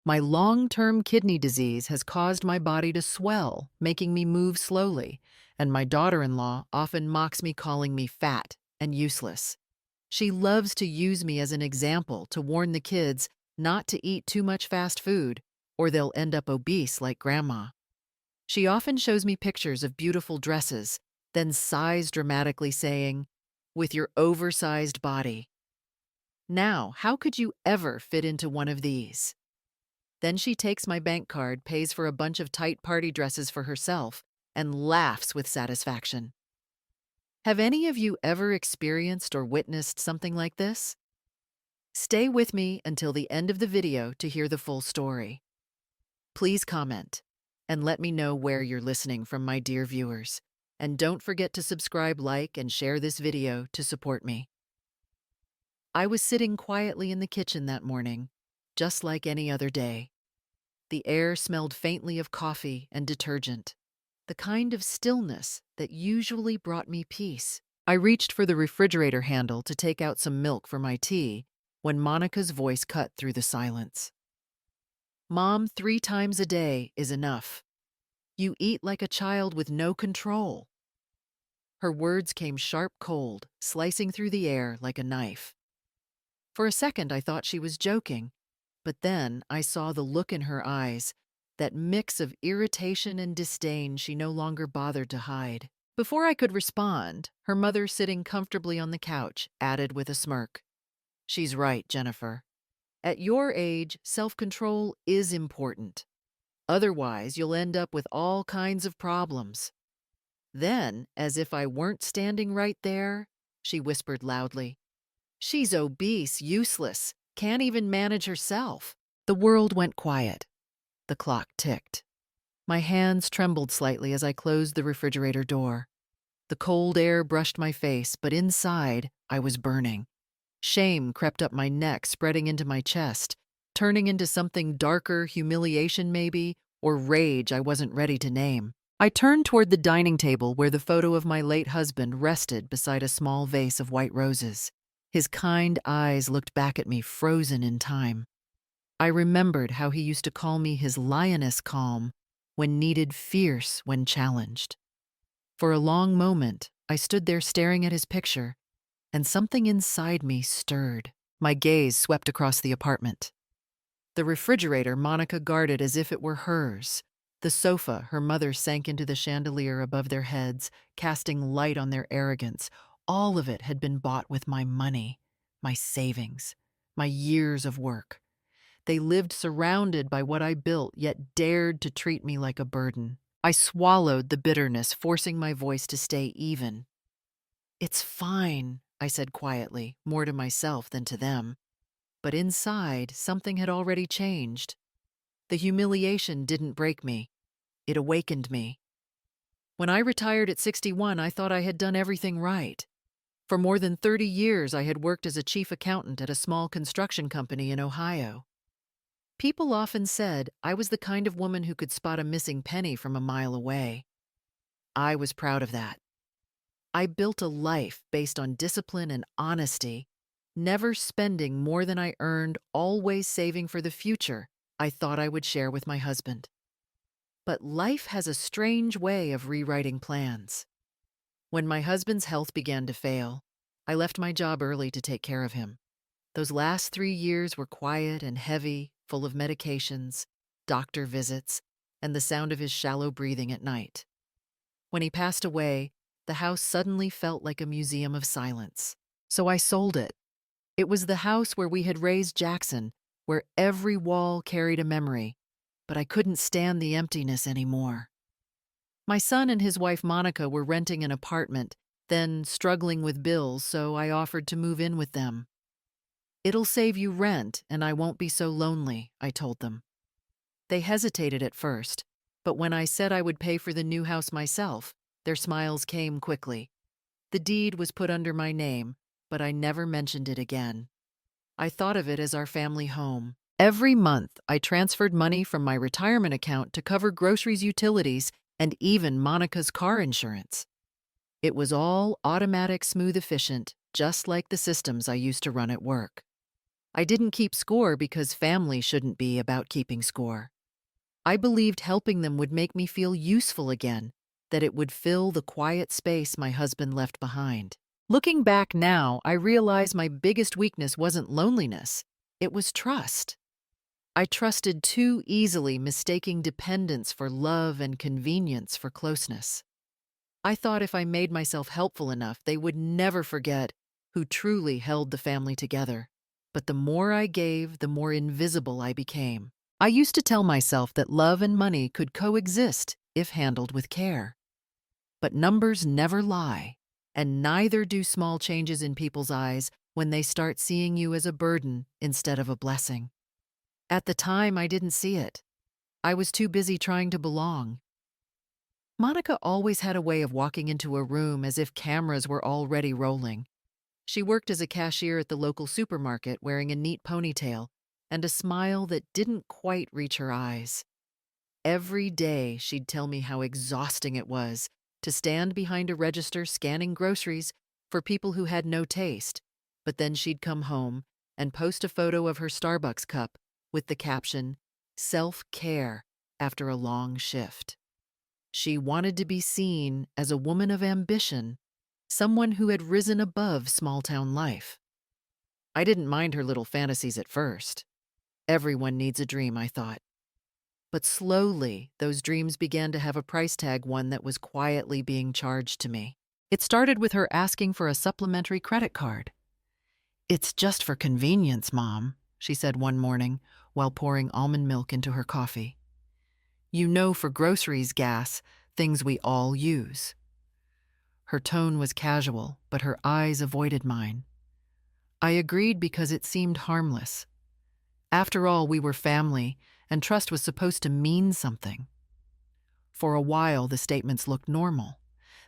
My long-term kidney disease has caused my body to swell, making me move slowly, and my daughter-in-law often mocks me, calling me fat and useless. She loves to use me as an example to warn the kids not to eat too much fast food, or they'll end up obese like grandma. She often shows me pictures of beautiful dresses, then sighs dramatically, saying, "With your oversized body. Now, how could you ever fit into one of these?" Then she takes my bank card, pays for a bunch of tight party dresses for herself, and laughs with satisfaction. Have any of you ever experienced or witnessed something like this? Stay with me until the end of the video to hear the full story. Please comment and let me know where you're listening from, my dear viewers. And don't forget to subscribe, like, and share this video to support me. I was sitting quietly in the kitchen that morning, just like any other day. The air smelled faintly of coffee and detergent, the kind of stillness that usually brought me peace. I reached for the refrigerator handle to take out some milk for my tea when Monica's voice cut through the silence. "Mom, 3 times a day is enough. You eat like a child with no control." Her words came sharp, cold, slicing through the air like a knife. For a second, I thought she was joking, but then I saw the look in her eyes, that mix of irritation and disdain she no longer bothered to hide. Before I could respond, her mother, sitting comfortably on the couch, added with a smirk, "She's right, Jennifer. At your age, self-control is important. Otherwise, you'll end up with all kinds of problems." Then, as if I weren't standing right there, she whispered loudly, "She's obese, useless, can't even manage herself." The world went quiet. The clock ticked. My hands trembled slightly as I closed the refrigerator door. The cold air brushed my face, but inside, I was burning. Shame crept up my neck, spreading into my chest, turning into something darker, humiliation maybe, or rage I wasn't ready to name. I turned toward the dining table where the photo of my late husband rested beside a small vase of white roses. His kind eyes looked back at me, frozen in time. I remembered how he used to call me his lioness, calm when needed, fierce when challenged. For a long moment, I stood there staring at his picture, and something inside me stirred. My gaze swept across the apartment. The refrigerator Monica guarded as if it were hers. The sofa her mother sank into the chandelier above their heads, casting light on their arrogance. All of it had been bought with my money, my savings, my years of work. They lived surrounded by what I built, yet dared to treat me like a burden. I swallowed the bitterness, forcing my voice to stay even. "It's fine," I said quietly, more to myself than to them. But inside, something had already changed. The humiliation didn't break me. It awakened me. When I retired at 61, I thought I had done everything right. For more than 30 years, I had worked as a chief accountant at a small construction company in Ohio. People often said I was the kind of woman who could spot a missing penny from a mile away. I was proud of that. I built a life based on discipline and honesty, never spending more than I earned, always saving for the future I thought I would share with my husband. But life has a strange way of rewriting plans. When my husband's health began to fail, I left my job early to take care of him. Those last 3 years were quiet and heavy, full of medications, doctor visits, and the sound of his shallow breathing at night. When he passed away, the house suddenly felt like a museum of silence. So I sold it. It was the house where we had raised Jackson, where every wall carried a memory, but I couldn't stand the emptiness anymore. My son and his wife Monica were renting an apartment, then struggling with bills, so I offered to move in with them. "It'll save you rent, and I won't be so lonely," I told them. They hesitated at first, but when I said I would pay for the new house myself, their smiles came quickly. The deed was put under my name, but I never mentioned it again. I thought of it as our family home. Every month, I transferred money from my retirement account to cover groceries, utilities, and even Monica's car insurance. It was all automatic, smooth, efficient, just like the systems I used to run at work. I didn't keep score because family shouldn't be about keeping score. I believed helping them would make me feel useful again, that it would fill the quiet space my husband left behind. Looking back now, I realize my biggest weakness wasn't loneliness, it was trust. I trusted too easily, mistaking dependence for love and convenience for closeness. I thought if I made myself helpful enough, they would never forget who truly held the family together. But the more I gave, the more invisible I became. I used to tell myself that love and money could coexist if handled with care. But numbers never lie, and neither do small changes in people's eyes when they start seeing you as a burden instead of a blessing. At the time, I didn't see it. I was too busy trying to belong. Monica always had a way of walking into a room as if cameras were already rolling. She worked as a cashier at the local supermarket wearing a neat ponytail and a smile that didn't quite reach her eyes. Every day, she'd tell me how exhausting it was to stand behind a register scanning groceries for people who had no taste. But then she'd come home and post a photo of her Starbucks cup with the caption, "Self-care after a long shift." She wanted to be seen as a woman of ambition, someone who had risen above small-town life. I didn't mind her little fantasies at first. Everyone needs a dream, I thought. But slowly, those dreams began to have a price tag, one that was quietly being charged to me. It started with her asking for a supplementary credit card. "It's just for convenience, Mom," she said one morning while pouring almond milk into her coffee. "You know, for groceries, gas, things we all use." Her tone was casual, but her eyes avoided mine. I agreed because it seemed harmless. After all, we were family, and trust was supposed to mean something. For a while, the statements looked normal.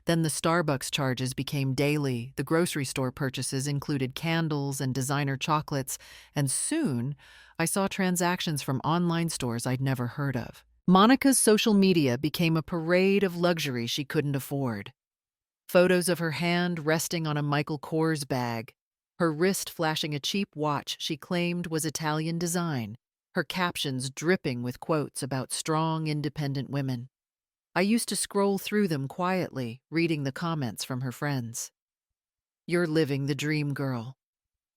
Then the Starbucks charges became daily, the grocery store purchases included candles and designer chocolates, and soon I saw transactions from online stores I'd never heard of. Monica's social media became a parade of luxury she couldn't afford. Photos of her hand resting on a Michael Kors bag, her wrist flashing a cheap watch she claimed was Italian design, her captions dripping with quotes about strong, independent women. I used to scroll through them quietly, reading the comments from her friends. "You're living the dream, girl,"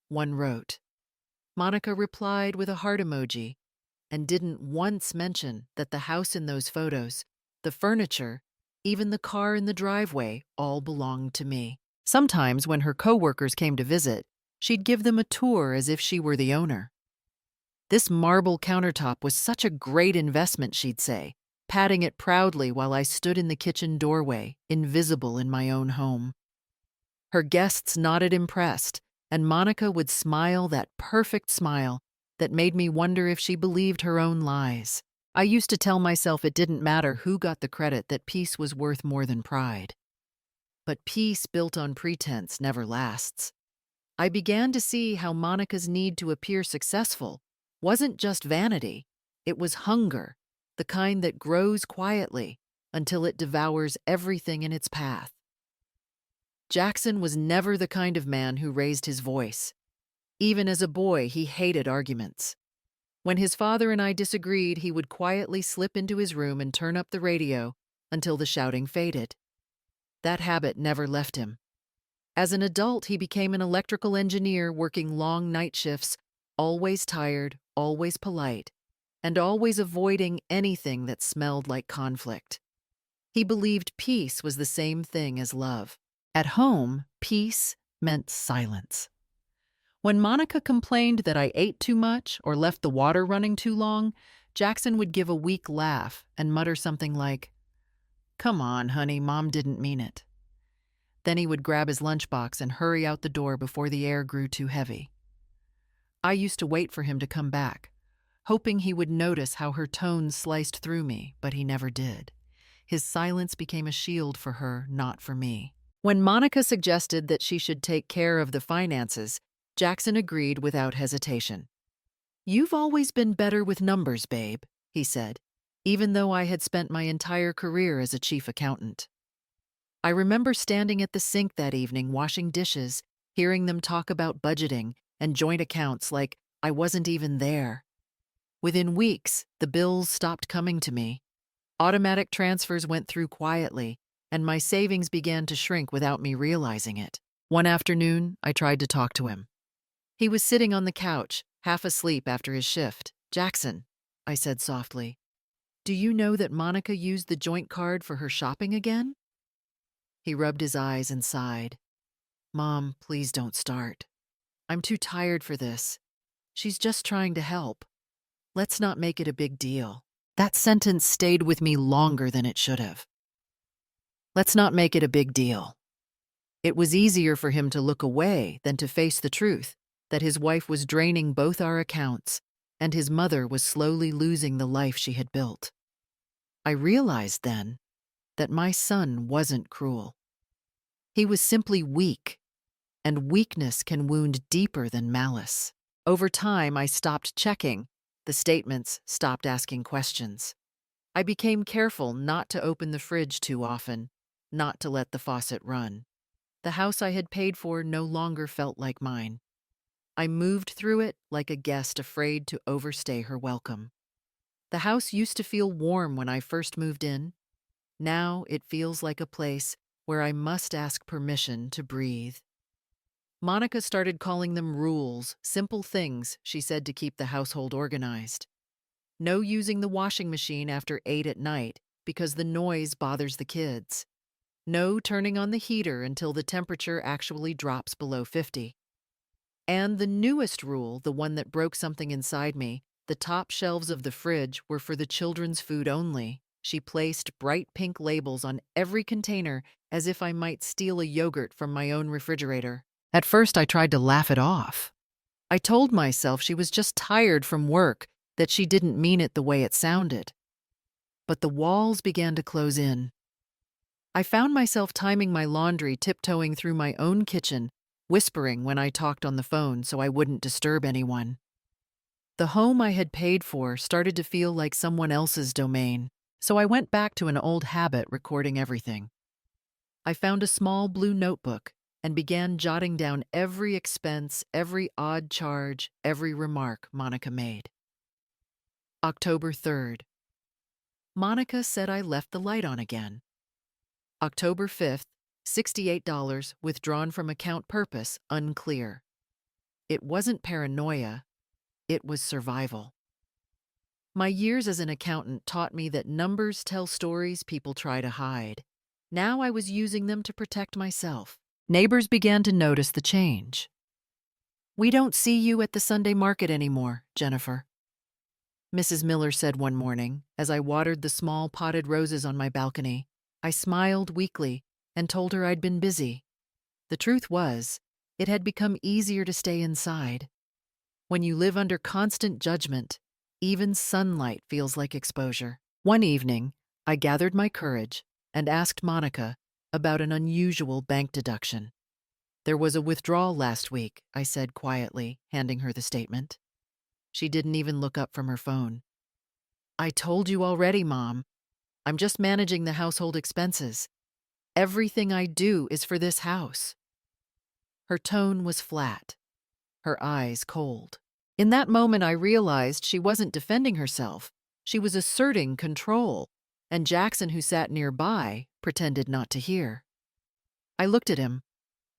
one wrote. Monica replied with a heart emoji and didn't once mention that the house in those photos, the furniture, even the car in the driveway, all belonged to me. Sometimes when her coworkers came to visit, she'd give them a tour as if she were the owner. "This marble countertop was such a great investment," she'd say, patting it proudly while I stood in the kitchen doorway, invisible in my own home. Her guests nodded impressed, and Monica would smile that perfect smile that made me wonder if she believed her own lies. I used to tell myself it didn't matter who got the credit, that peace was worth more than pride. But peace built on pretense never lasts. I began to see how Monica's need to appear successful wasn't just vanity, it was hunger, the kind that grows quietly until it devours everything in its path. Jackson was never the kind of man who raised his voice. Even as a boy, he hated arguments. When his father and I disagreed, he would quietly slip into his room and turn up the radio until the shouting faded. That habit never left him. As an adult, he became an electrical engineer working long night shifts, always tired, always polite, and always avoiding anything that smelled like conflict. He believed peace was the same thing as love. At home, peace meant silence. When Monica complained that I ate too much or left the water running too long, Jackson would give a weak laugh and mutter something like, "Come on, honey, Mom didn't mean it." Then he would grab his lunchbox and hurry out the door before the air grew too heavy. I used to wait for him to come back, hoping he would notice how her tone sliced through me, but he never did. His silence became a shield for her, not for me. When Monica suggested that she should take care of the finances, Jackson agreed without hesitation. "You've always been better with numbers, babe," he said, even though I had spent my entire career as a chief accountant. I remember standing at the sink that evening washing dishes, hearing them talk about budgeting and joint accounts like I wasn't even there. Within weeks, the bills stopped coming to me. Automatic transfers went through quietly, and my savings began to shrink without me realizing it. One afternoon, I tried to talk to him. He was sitting on the couch, half asleep after his shift. "Jackson," I said softly, "do you know that Monica used the joint card for her shopping again?" He rubbed his eyes and sighed. "Mom, please don't start. I'm too tired for this. She's just trying to help. Let's not make it a big deal." That sentence stayed with me longer than it should have. Let's not make it a big deal. It was easier for him to look away than to face the truth that his wife was draining both our accounts and his mother was slowly losing the life she had built. I realized then that my son wasn't cruel. He was simply weak, and weakness can wound deeper than malice. Over time, I stopped checking the statements, stopped asking questions. I became careful not to open the fridge too often, not to let the faucet run. The house I had paid for no longer felt like mine. I moved through it like a guest afraid to overstay her welcome. The house used to feel warm when I first moved in. Now it feels like a place where I must ask permission to breathe. Monica started calling them rules, simple things she said to keep the household organized. No using the washing machine after 8 at night because the noise bothers the kids. No turning on the heater until the temperature actually drops below 50. And the newest rule, the one that broke something inside me, the top shelves of the fridge were for the children's food only. She placed bright pink labels on every container as if I might steal a yogurt from my own refrigerator. At first, I tried to laugh it off. I told myself she was just tired from work, that she didn't mean it the way it sounded. But the walls began to close in. I found myself timing my laundry, tiptoeing through my own kitchen, whispering when I talked on the phone so I wouldn't disturb anyone. The home I had paid for started to feel like someone else's domain, so I went back to an old habit, recording everything. I found a small blue notebook and began jotting down every expense, every odd charge, every remark Monica made. October 3rd. Monica said I left the light on again. October 5th, $68 withdrawn from account, purpose unclear. It wasn't paranoia, it was survival. My years as an accountant taught me that numbers tell stories people try to hide. Now I was using them to protect myself. Neighbors began to notice the change. "We don't see you at the Sunday market anymore, Jennifer," Mrs. Miller said one morning as I watered the small potted roses on my balcony. I smiled weakly and told her I'd been busy. The truth was, it had become easier to stay inside. When you live under constant judgment, even sunlight feels like exposure. One evening, I gathered my courage and asked Monica about an unusual bank deduction. "There was a withdrawal last week," I said quietly, handing her the statement. She didn't even look up from her phone. "I told you already, Mom. I'm just managing the household expenses. Everything I do is for this house." Her tone was flat, her eyes cold. In that moment, I realized she wasn't defending herself. She was asserting control, and Jackson, who sat nearby, pretended not to hear. I looked at him,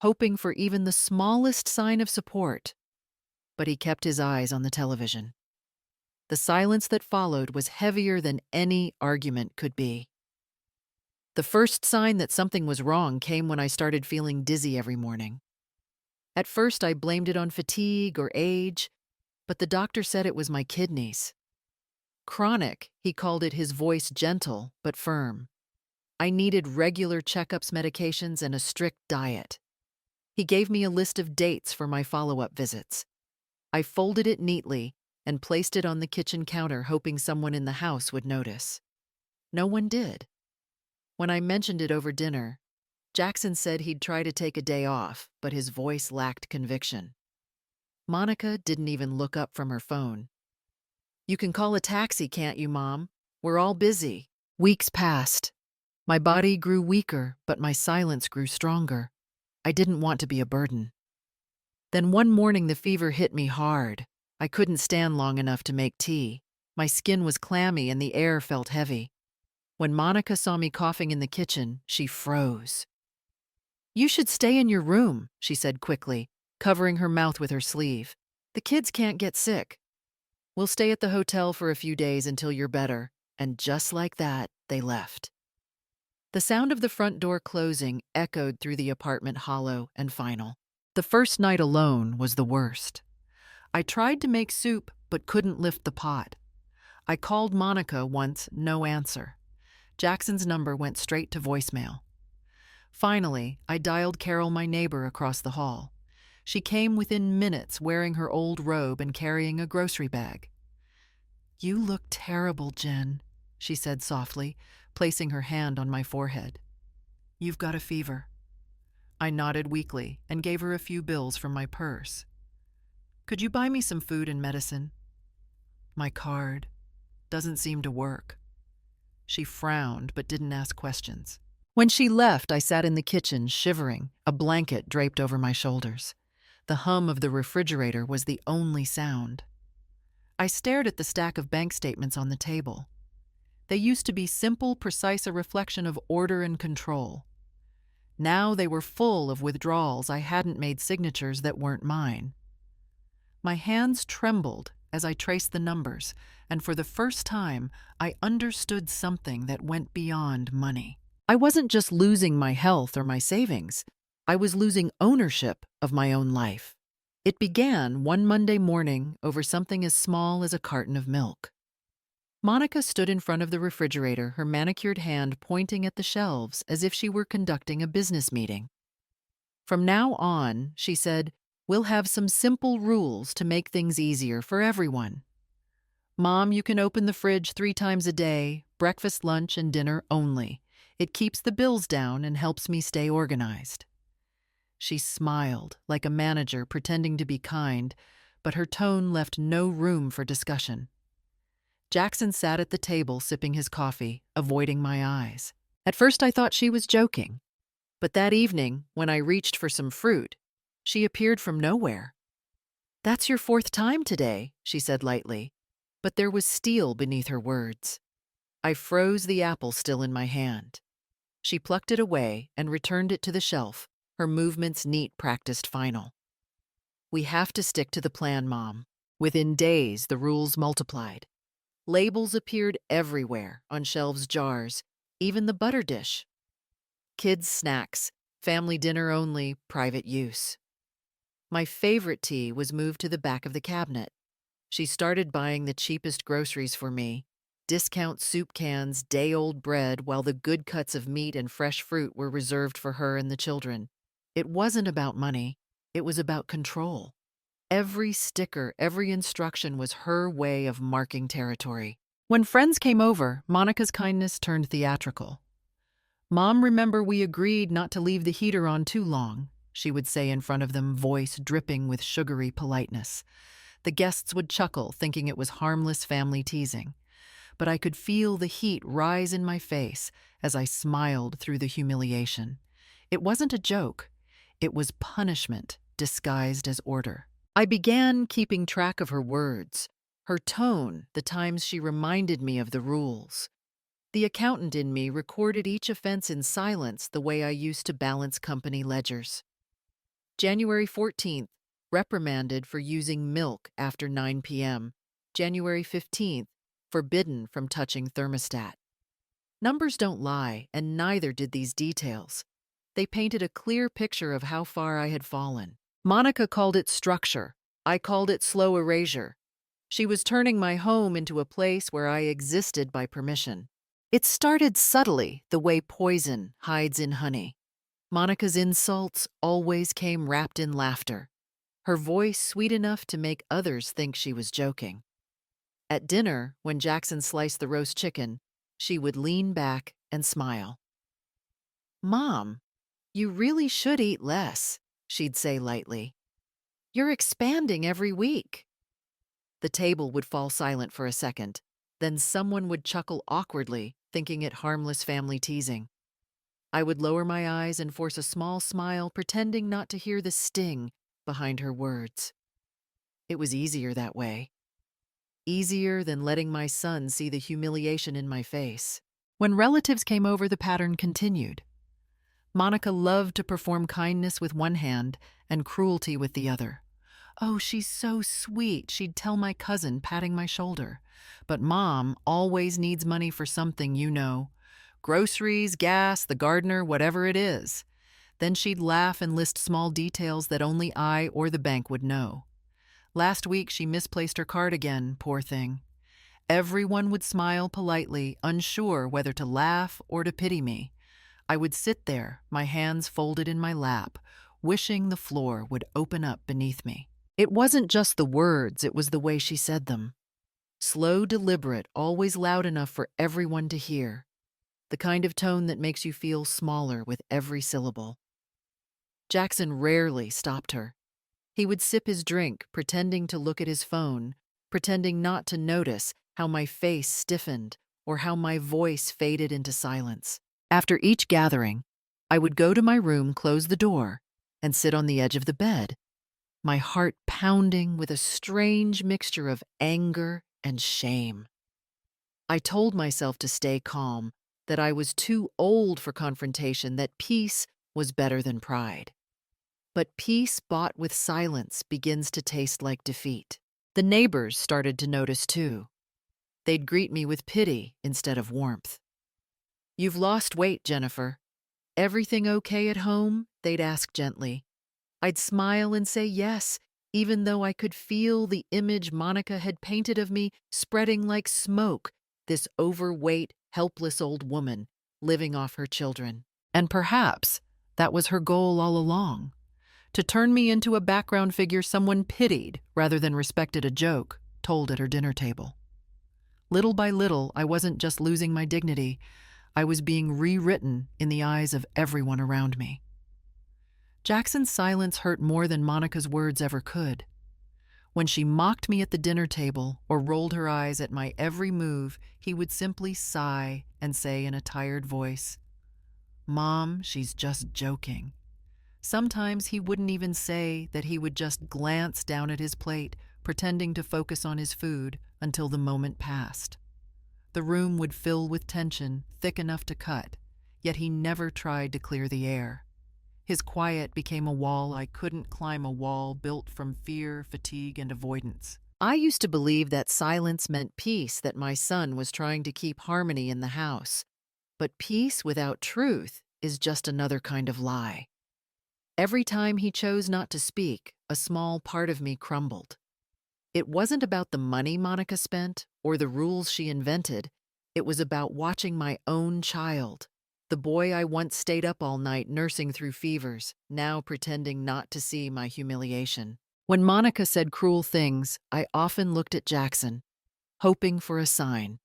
hoping for even the smallest sign of support, but he kept his eyes on the television. The silence that followed was heavier than any argument could be. The first sign that something was wrong came when I started feeling dizzy every morning. At first, I blamed it on fatigue or age, but the doctor said it was my kidneys. Chronic, he called it, his voice gentle but firm. I needed regular checkups, medications, and a strict diet. He gave me a list of dates for my follow-up visits. I folded it neatly and placed it on the kitchen counter, hoping someone in the house would notice. No one did. When I mentioned it over dinner, Jackson said he'd try to take a day off, but his voice lacked conviction. Monica didn't even look up from her phone. "You can call a taxi, can't you, Mom? We're all busy." Weeks passed. My body grew weaker, but my silence grew stronger. I didn't want to be a burden. Then one morning the fever hit me hard. I couldn't stand long enough to make tea. My skin was clammy and the air felt heavy. When Monica saw me coughing in the kitchen, she froze. "You should stay in your room," she said quickly, covering her mouth with her sleeve. "The kids can't get sick. We'll stay at the hotel for a few days until you're better." And just like that, they left. The sound of the front door closing echoed through the apartment hollow and final. The first night alone was the worst. I tried to make soup, but couldn't lift the pot. I called Monica once, no answer. Jackson's number went straight to voicemail. Finally, I dialed Carol, my neighbor across the hall. She came within minutes wearing her old robe and carrying a grocery bag. "You look terrible, Jen," she said softly, placing her hand on my forehead. "You've got a fever." I nodded weakly and gave her a few bills from my purse. "Could you buy me some food and medicine?" "My card doesn't seem to work." She frowned but didn't ask questions. When she left, I sat in the kitchen, shivering, a blanket draped over my shoulders. The hum of the refrigerator was the only sound. I stared at the stack of bank statements on the table. They used to be simple, precise, a reflection of order and control. Now they were full of withdrawals I hadn't made, signatures that weren't mine. My hands trembled as I traced the numbers, and for the first time, I understood something that went beyond money. I wasn't just losing my health or my savings. I was losing ownership of my own life. It began one Monday morning over something as small as a carton of milk. Monica stood in front of the refrigerator, her manicured hand pointing at the shelves as if she were conducting a business meeting. "From now on," she said, "we'll have some simple rules to make things easier for everyone. Mom, you can open the fridge 3 times a day, breakfast, lunch, and dinner only. It keeps the bills down and helps me stay organized." She smiled, like a manager pretending to be kind, but her tone left no room for discussion. Jackson sat at the table sipping his coffee, avoiding my eyes. At first I thought she was joking, but that evening, when I reached for some fruit, she appeared from nowhere. "That's your 4th time today," she said lightly, but there was steel beneath her words. I froze the apple still in my hand. She plucked it away and returned it to the shelf, her movements neat, practiced, final. "We have to stick to the plan, Mom." Within days, the rules multiplied. Labels appeared everywhere, on shelves, jars, even the butter dish. Kids' snacks, family dinner only, private use. My favorite tea was moved to the back of the cabinet. She started buying the cheapest groceries for me, discount soup cans, day-old bread, while the good cuts of meat and fresh fruit were reserved for her and the children. It wasn't about money, it was about control. Every sticker, every instruction was her way of marking territory. When friends came over, Monica's kindness turned theatrical. "Mom, remember we agreed not to leave the heater on too long," she would say in front of them, voice dripping with sugary politeness. The guests would chuckle, thinking it was harmless family teasing. But I could feel the heat rise in my face as I smiled through the humiliation. It wasn't a joke. It was punishment disguised as order. I began keeping track of her words, her tone, the times she reminded me of the rules. The accountant in me recorded each offense in silence the way I used to balance company ledgers. January 14th, reprimanded for using milk after 9 p.m. January 15th, forbidden from touching thermostat. Numbers don't lie, and neither did these details. They painted a clear picture of how far I had fallen. Monica called it structure. I called it slow erasure. She was turning my home into a place where I existed by permission. It started subtly, the way poison hides in honey. Monica's insults always came wrapped in laughter, her voice sweet enough to make others think she was joking. At dinner, when Jackson sliced the roast chicken, she would lean back and smile. "Mom, you really should eat less," she'd say lightly. "You're expanding every week." The table would fall silent for a second. Then someone would chuckle awkwardly, thinking it harmless family teasing. I would lower my eyes and force a small smile, pretending not to hear the sting behind her words. It was easier that way. Easier than letting my son see the humiliation in my face. When relatives came over, the pattern continued. Monica loved to perform kindness with one hand and cruelty with the other. "Oh, she's so sweet," she'd tell my cousin, patting my shoulder. "But Mom always needs money for something, you know. Groceries, gas, the gardener, whatever it is." Then she'd laugh and list small details that only I or the bank would know. Last week, she misplaced her card again, poor thing. Everyone would smile politely, unsure whether to laugh or to pity me. I would sit there, my hands folded in my lap, wishing the floor would open up beneath me. It wasn't just the words, it was the way she said them. Slow, deliberate, always loud enough for everyone to hear. The kind of tone that makes you feel smaller with every syllable. Jackson rarely stopped her. He would sip his drink, pretending to look at his phone, pretending not to notice how my face stiffened or how my voice faded into silence. After each gathering, I would go to my room, close the door, and sit on the edge of the bed, my heart pounding with a strange mixture of anger and shame. I told myself to stay calm, that I was too old for confrontation, that peace was better than pride. But peace bought with silence begins to taste like defeat. The neighbors started to notice too. They'd greet me with pity instead of warmth. "You've lost weight, Jennifer. Everything okay at home?" they'd ask gently. I'd smile and say yes, even though I could feel the image Monica had painted of me spreading like smoke, this overweight, helpless old woman living off her children. And perhaps that was her goal all along, to turn me into a background figure someone pitied rather than respected, a joke told at her dinner table. Little by little, I wasn't just losing my dignity, I was being rewritten in the eyes of everyone around me. Jackson's silence hurt more than Monica's words ever could. When she mocked me at the dinner table or rolled her eyes at my every move, he would simply sigh and say in a tired voice, "Mom, she's just joking." Sometimes he wouldn't even say that, he would just glance down at his plate, pretending to focus on his food until the moment passed. The room would fill with tension, thick enough to cut, yet he never tried to clear the air. His quiet became a wall I couldn't climb, a wall built from fear, fatigue, and avoidance. I used to believe that silence meant peace, that my son was trying to keep harmony in the house. But peace without truth is just another kind of lie. Every time he chose not to speak, a small part of me crumbled. It wasn't about the money Monica spent or the rules she invented. It was about watching my own child, the boy I once stayed up all night nursing through fevers, now pretending not to see my humiliation. When Monica said cruel things, I often looked at Jackson, hoping for a sign,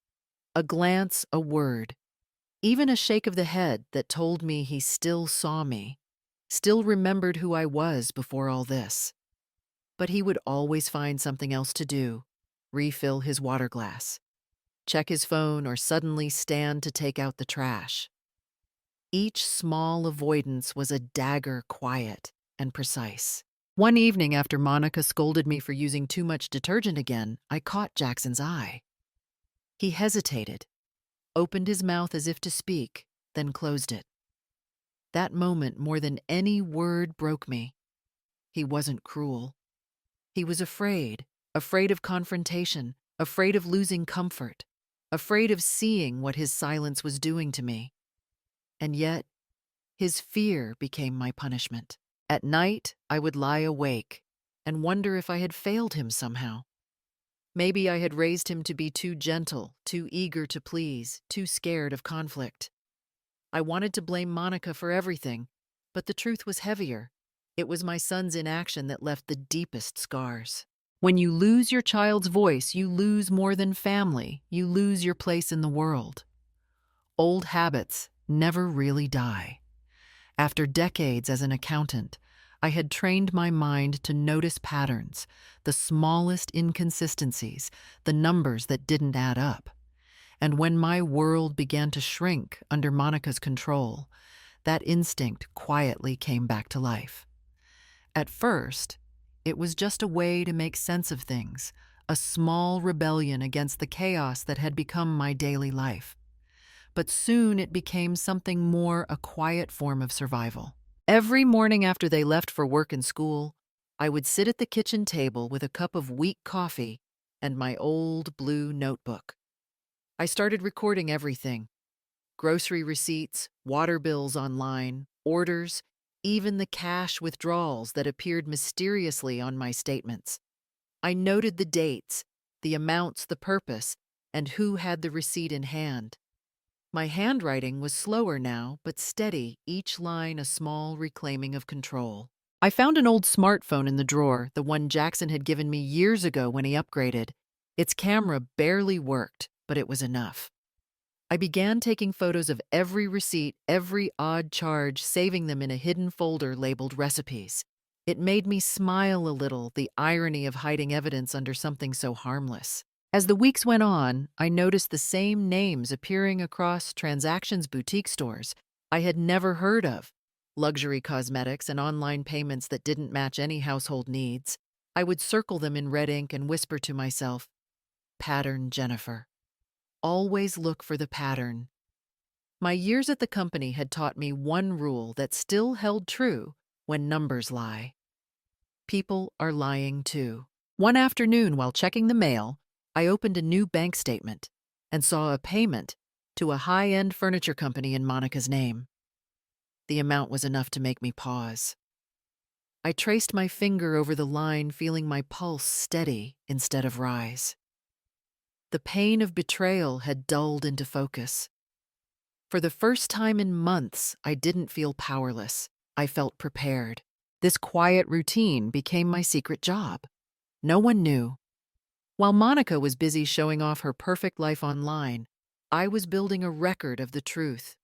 a glance, a word, even a shake of the head that told me he still saw me, still remembered who I was before all this. But he would always find something else to do, refill his water glass, check his phone, or suddenly stand to take out the trash. Each small avoidance was a dagger, quiet and precise. One evening, after Monica scolded me for using too much detergent again, I caught Jackson's eye. He hesitated, opened his mouth as if to speak, then closed it. That moment, more than any word, broke me. He wasn't cruel. He was afraid of confrontation, afraid of losing comfort, afraid of seeing what his silence was doing to me. And yet, his fear became my punishment. At night, I would lie awake and wonder if I had failed him somehow. Maybe I had raised him to be too gentle, too eager to please, too scared of conflict. I wanted to blame Monica for everything, but the truth was heavier. It was my son's inaction that left the deepest scars. When you lose your child's voice, you lose more than family. You lose your place in the world. Old habits never really die. After decades as an accountant, I had trained my mind to notice patterns, the smallest inconsistencies, the numbers that didn't add up. And when my world began to shrink under Monica's control, that instinct quietly came back to life. At first, It was just a way to make sense of things, a small rebellion against the chaos that had become my daily life. But soon it became something more, a quiet form of survival. Every morning after they left for work and school, I would sit at the kitchen table with a cup of weak coffee and my old blue notebook. I started recording everything: grocery receipts, water bills online, orders, even the cash withdrawals that appeared mysteriously on my statements. I noted the dates, the amounts, the purpose, and who had the receipt in hand. My handwriting was slower now, but steady, each line a small reclaiming of control. I found an old smartphone in the drawer, the one Jackson had given me years ago when he upgraded. Its camera barely worked, but it was enough. I began taking photos of every receipt, every odd charge, saving them in a hidden folder labeled recipes. It made me smile a little, the irony of hiding evidence under something so harmless. As the weeks went on, I noticed the same names appearing across transactions, boutique stores I had never heard of, luxury cosmetics and online payments that didn't match any household needs. I would circle them in red ink and whisper to myself, "Pattern Jennifer." Always look for the pattern. My years at the company had taught me one rule that still held true when numbers lie. People are lying too. One afternoon, while checking the mail, I opened a new bank statement and saw a payment to a high-end furniture company in Monica's name. The amount was enough to make me pause. I traced my finger over the line, feeling my pulse steady instead of rise. The pain of betrayal had dulled into focus. For the first time in months, I didn't feel powerless. I felt prepared. This quiet routine became my secret job. No one knew. While Monica was busy showing off her perfect life online, I was building a record of the truth.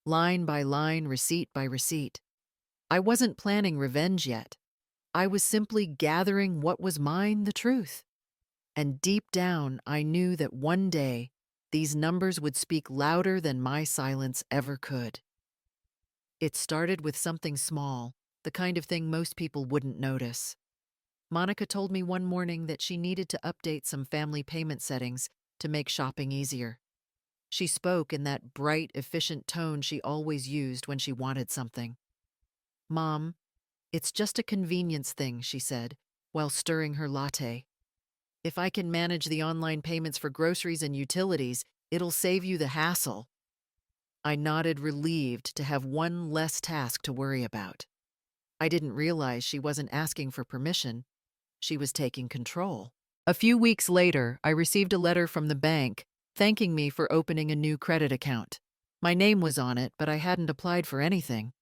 Line by line, receipt by receipt. I wasn't planning revenge yet. I was simply gathering what was mine, the truth. And deep down, I knew that one day, these numbers would speak louder than my silence ever could. It started with something small, the kind of thing most people wouldn't notice. Monica told me one morning that she needed to update some family payment settings to make shopping easier. She spoke in that bright, efficient tone she always used when she wanted something. "Mom, it's just a convenience thing," she said, while stirring her latte. "If I can manage the online payments for groceries and utilities, it'll save you the hassle." I nodded, relieved to have one less task to worry about. I didn't realize she wasn't asking for permission. She was taking control. A few weeks later, I received a letter from the bank thanking me for opening a new credit account. My name was on it, but I hadn't applied for anything.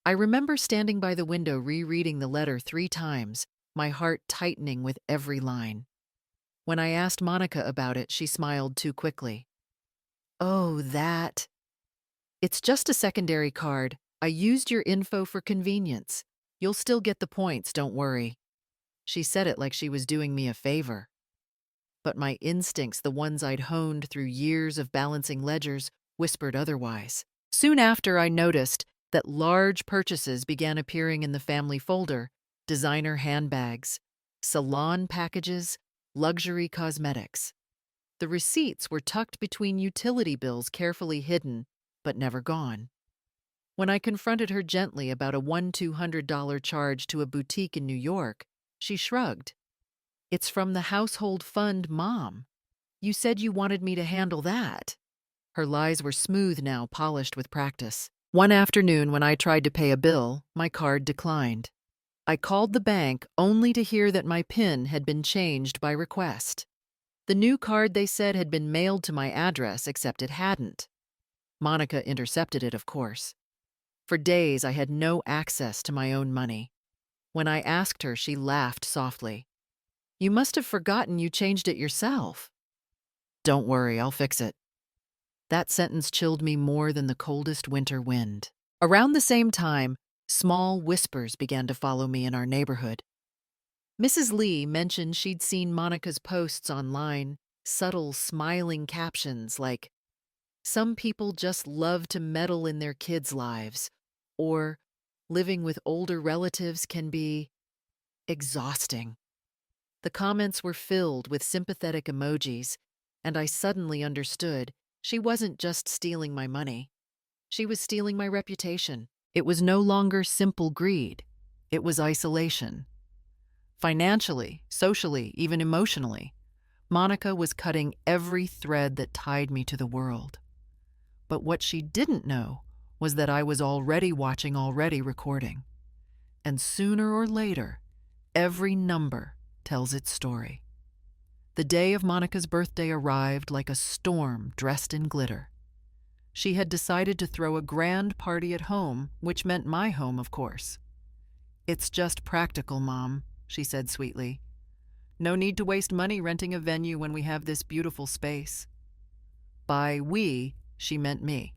I remember standing by the window rereading the letter 3 times, my heart tightening with every line. When I asked Monica about it, she smiled too quickly. "Oh, that. It's just a secondary card. I used your info for convenience. You'll still get the points, don't worry." She said it like she was doing me a favor. But my instincts, the ones I'd honed through years of balancing ledgers, whispered otherwise. Soon after, I noticed that large purchases began appearing in the family folder: designer handbags, salon packages, luxury cosmetics. The receipts were tucked between utility bills, carefully hidden, but never gone. When I confronted her gently about a $200 charge to a boutique in New York, she shrugged. "It's from the household fund, Mom. You said you wanted me to handle that." Her lies were smooth now, polished with practice. One afternoon, when I tried to pay a bill, my card declined. I called the bank only to hear that my PIN had been changed by request. The new card, they said, had been mailed to my address, except it hadn't. Monica intercepted it, of course. For days, I had no access to my own money. When I asked her, she laughed softly. "You must have forgotten you changed it yourself." "Don't worry, I'll fix it." That sentence chilled me more than the coldest winter wind. Around the same time, small whispers began to follow me in our neighborhood. Mrs. Lee mentioned she'd seen Monica's posts online, subtle, smiling captions like, "Some people just love to meddle in their kids' lives," or "Living with older relatives can be..." exhausting. The comments were filled with sympathetic emojis, and I suddenly understood she wasn't just stealing my money. She was stealing my reputation. It was no longer simple greed. It was isolation. Financially, socially, even emotionally, Monica was cutting every thread that tied me to the world. But what she didn't know was that I was already watching, already recording. And sooner or later, every number tells its story. The day of Monica's birthday arrived like a storm dressed in glitter. She had decided to throw a grand party at home, which meant my home, of course. "It's just practical, Mom," she said sweetly. "No need to waste money renting a venue when we have this beautiful space." By we, she meant me.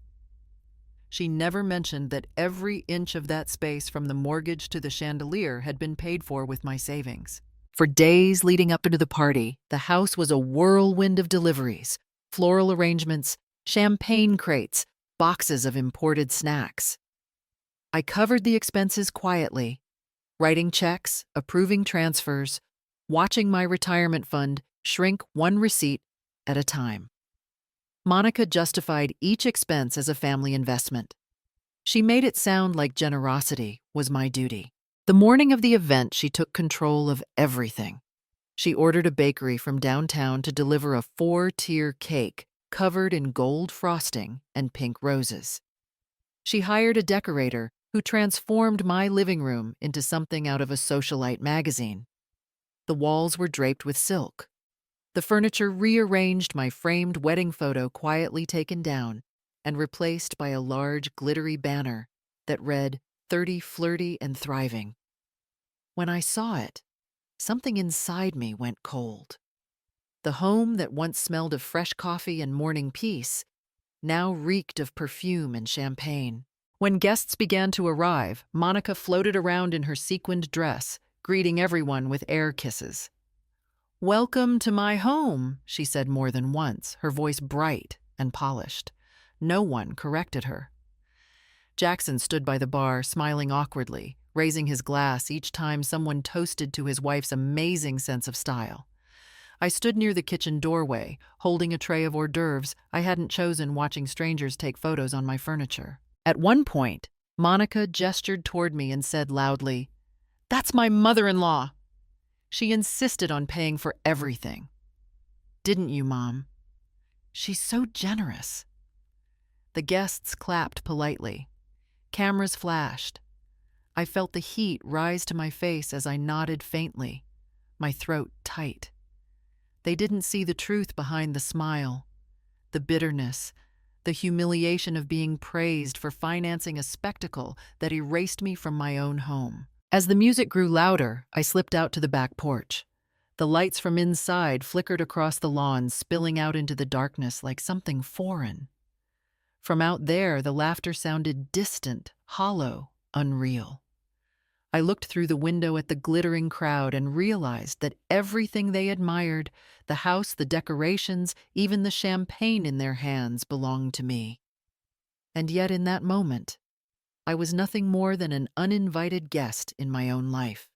She never mentioned that every inch of that space, from the mortgage to the chandelier, had been paid for with my savings. For days leading up to the party, the house was a whirlwind of deliveries, floral arrangements, champagne crates, boxes of imported snacks. I covered the expenses quietly, writing checks, approving transfers, watching my retirement fund shrink one receipt at a time. Monica justified each expense as a family investment. She made it sound like generosity was my duty. The morning of the event, she took control of everything. She ordered a bakery from downtown to deliver a 4-tier cake covered in gold frosting and pink roses. She hired a decorator who transformed my living room into something out of a socialite magazine. The walls were draped with silk. The furniture rearranged my framed wedding photo quietly taken down and replaced by a large glittery banner that read, "30 Flirty and Thriving." When I saw it, something inside me went cold. The home that once smelled of fresh coffee and morning peace now reeked of perfume and champagne. When guests began to arrive, Monica floated around in her sequined dress, greeting everyone with air kisses. "Welcome to my home," she said more than once, her voice bright and polished. No one corrected her. Jackson stood by the bar, smiling awkwardly, raising his glass each time someone toasted to his wife's amazing sense of style. I stood near the kitchen doorway, holding a tray of hors d'oeuvres I hadn't chosen, watching strangers take photos on my furniture. At one point, Monica gestured toward me and said loudly, "That's my mother-in-law." She insisted on paying for everything. "Didn't you, Mom? She's so generous." The guests clapped politely. Cameras flashed. I felt the heat rise to my face as I nodded faintly, my throat tight. They didn't see the truth behind the smile, the bitterness, the humiliation of being praised for financing a spectacle that erased me from my own home. As the music grew louder, I slipped out to the back porch. The lights from inside flickered across the lawn, spilling out into the darkness like something foreign. From out there, the laughter sounded distant, hollow, unreal. I looked through the window at the glittering crowd and realized that everything they admired, the house, the decorations, even the champagne in their hands, belonged to me. And yet in that moment, I was nothing more than an uninvited guest in my own life.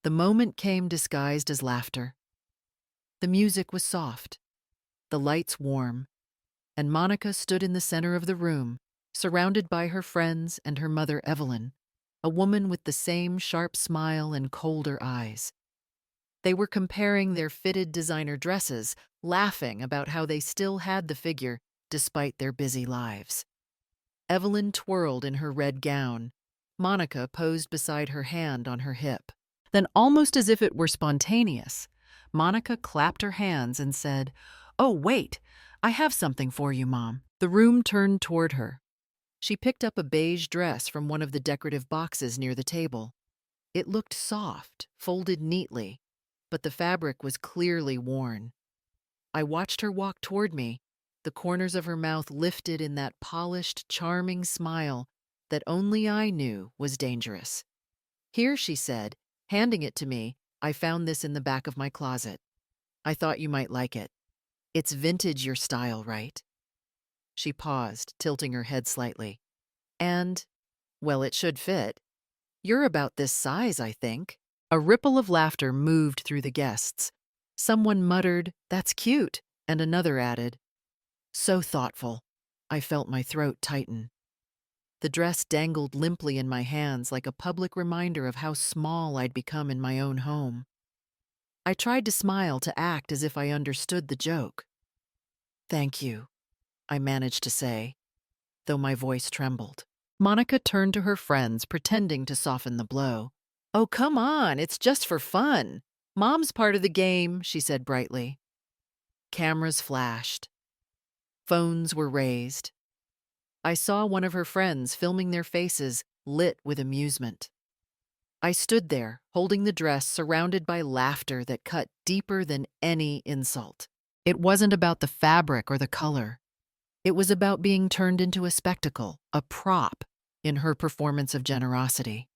The moment came disguised as laughter. The music was soft, the lights warm, and Monica stood in the center of the room, surrounded by her friends and her mother, Evelyn, a woman with the same sharp smile and colder eyes. They were comparing their fitted designer dresses, laughing about how they still had the figure despite their busy lives. Evelyn twirled in her red gown. Monica posed beside her, hand on her hip. Then, almost as if it were spontaneous, Monica clapped her hands and said, "Oh, wait, I have something for you, Mom." The room turned toward her. She picked up a beige dress from one of the decorative boxes near the table. It looked soft, folded neatly, but the fabric was clearly worn. I watched her walk toward me, the corners of her mouth lifted in that polished, charming smile that only I knew was dangerous. "Here," she said, handing it to me. "I found this in the back of my closet. I thought you might like it. It's vintage, your style, right?" She paused, tilting her head slightly. "And, well, it should fit. You're about this size, I think." A ripple of laughter moved through the guests. Someone muttered, "That's cute," and another added, "So thoughtful." I felt my throat tighten. The dress dangled limply in my hands like a public reminder of how small I'd become in my own home. I tried to smile to act as if I understood the joke. "Thank you," I managed to say, though my voice trembled. Monica turned to her friends, pretending to soften the blow. "Oh, come on, it's just for fun. Mom's part of the game," she said brightly. Cameras flashed. Phones were raised. I saw one of her friends filming their faces, lit with amusement. I stood there, holding the dress, surrounded by laughter that cut deeper than any insult. It wasn't about the fabric or the color. It was about being turned into a spectacle, a prop, in her performance of generosity.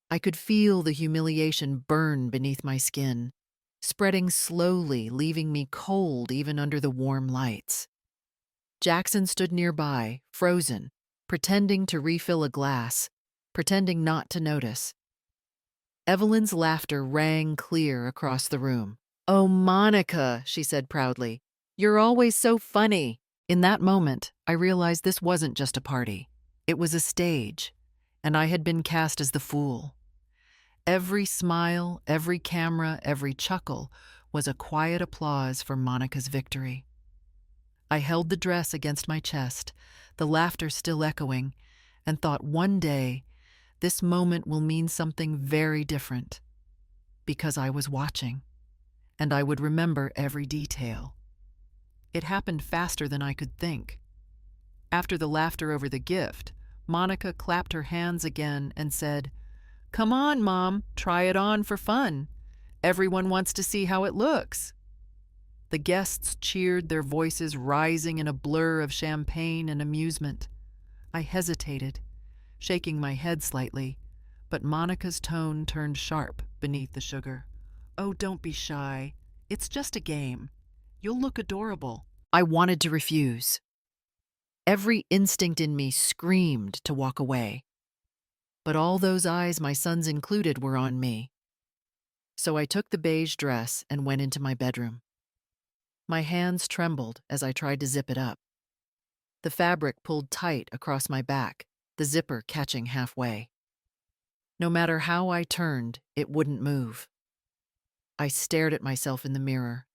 I could feel the humiliation burn beneath my skin, spreading slowly, leaving me cold even under the warm lights. Jackson stood nearby, frozen, pretending to refill a glass, pretending not to notice. Evelyn's laughter rang clear across the room. "Oh, Monica," she said proudly, "you're always so funny." In that moment, I realized this wasn't just a party. It was a stage, and I had been cast as the fool. Every smile, every camera, every chuckle was a quiet applause for Monica's victory. I held the dress against my chest, the laughter still echoing, and thought one day this moment will mean something very different, because I was watching, and I would remember every detail. It happened faster than I could think. After the laughter over the gift, Monica clapped her hands again and said, "Come on, Mom, try it on for fun. Everyone wants to see how it looks." The guests cheered, their voices rising in a blur of champagne and amusement. I hesitated, shaking my head slightly, but Monica's tone turned sharp beneath the sugar. "Oh, don't be shy. It's just a game. You'll look adorable." I wanted to refuse. Every instinct in me screamed to walk away. But all those eyes, my sons included, were on me. So I took the beige dress and went into my bedroom. My hands trembled as I tried to zip it up. The fabric pulled tight across my back, the zipper catching halfway. No matter how I turned, it wouldn't move. I stared at myself in the mirror.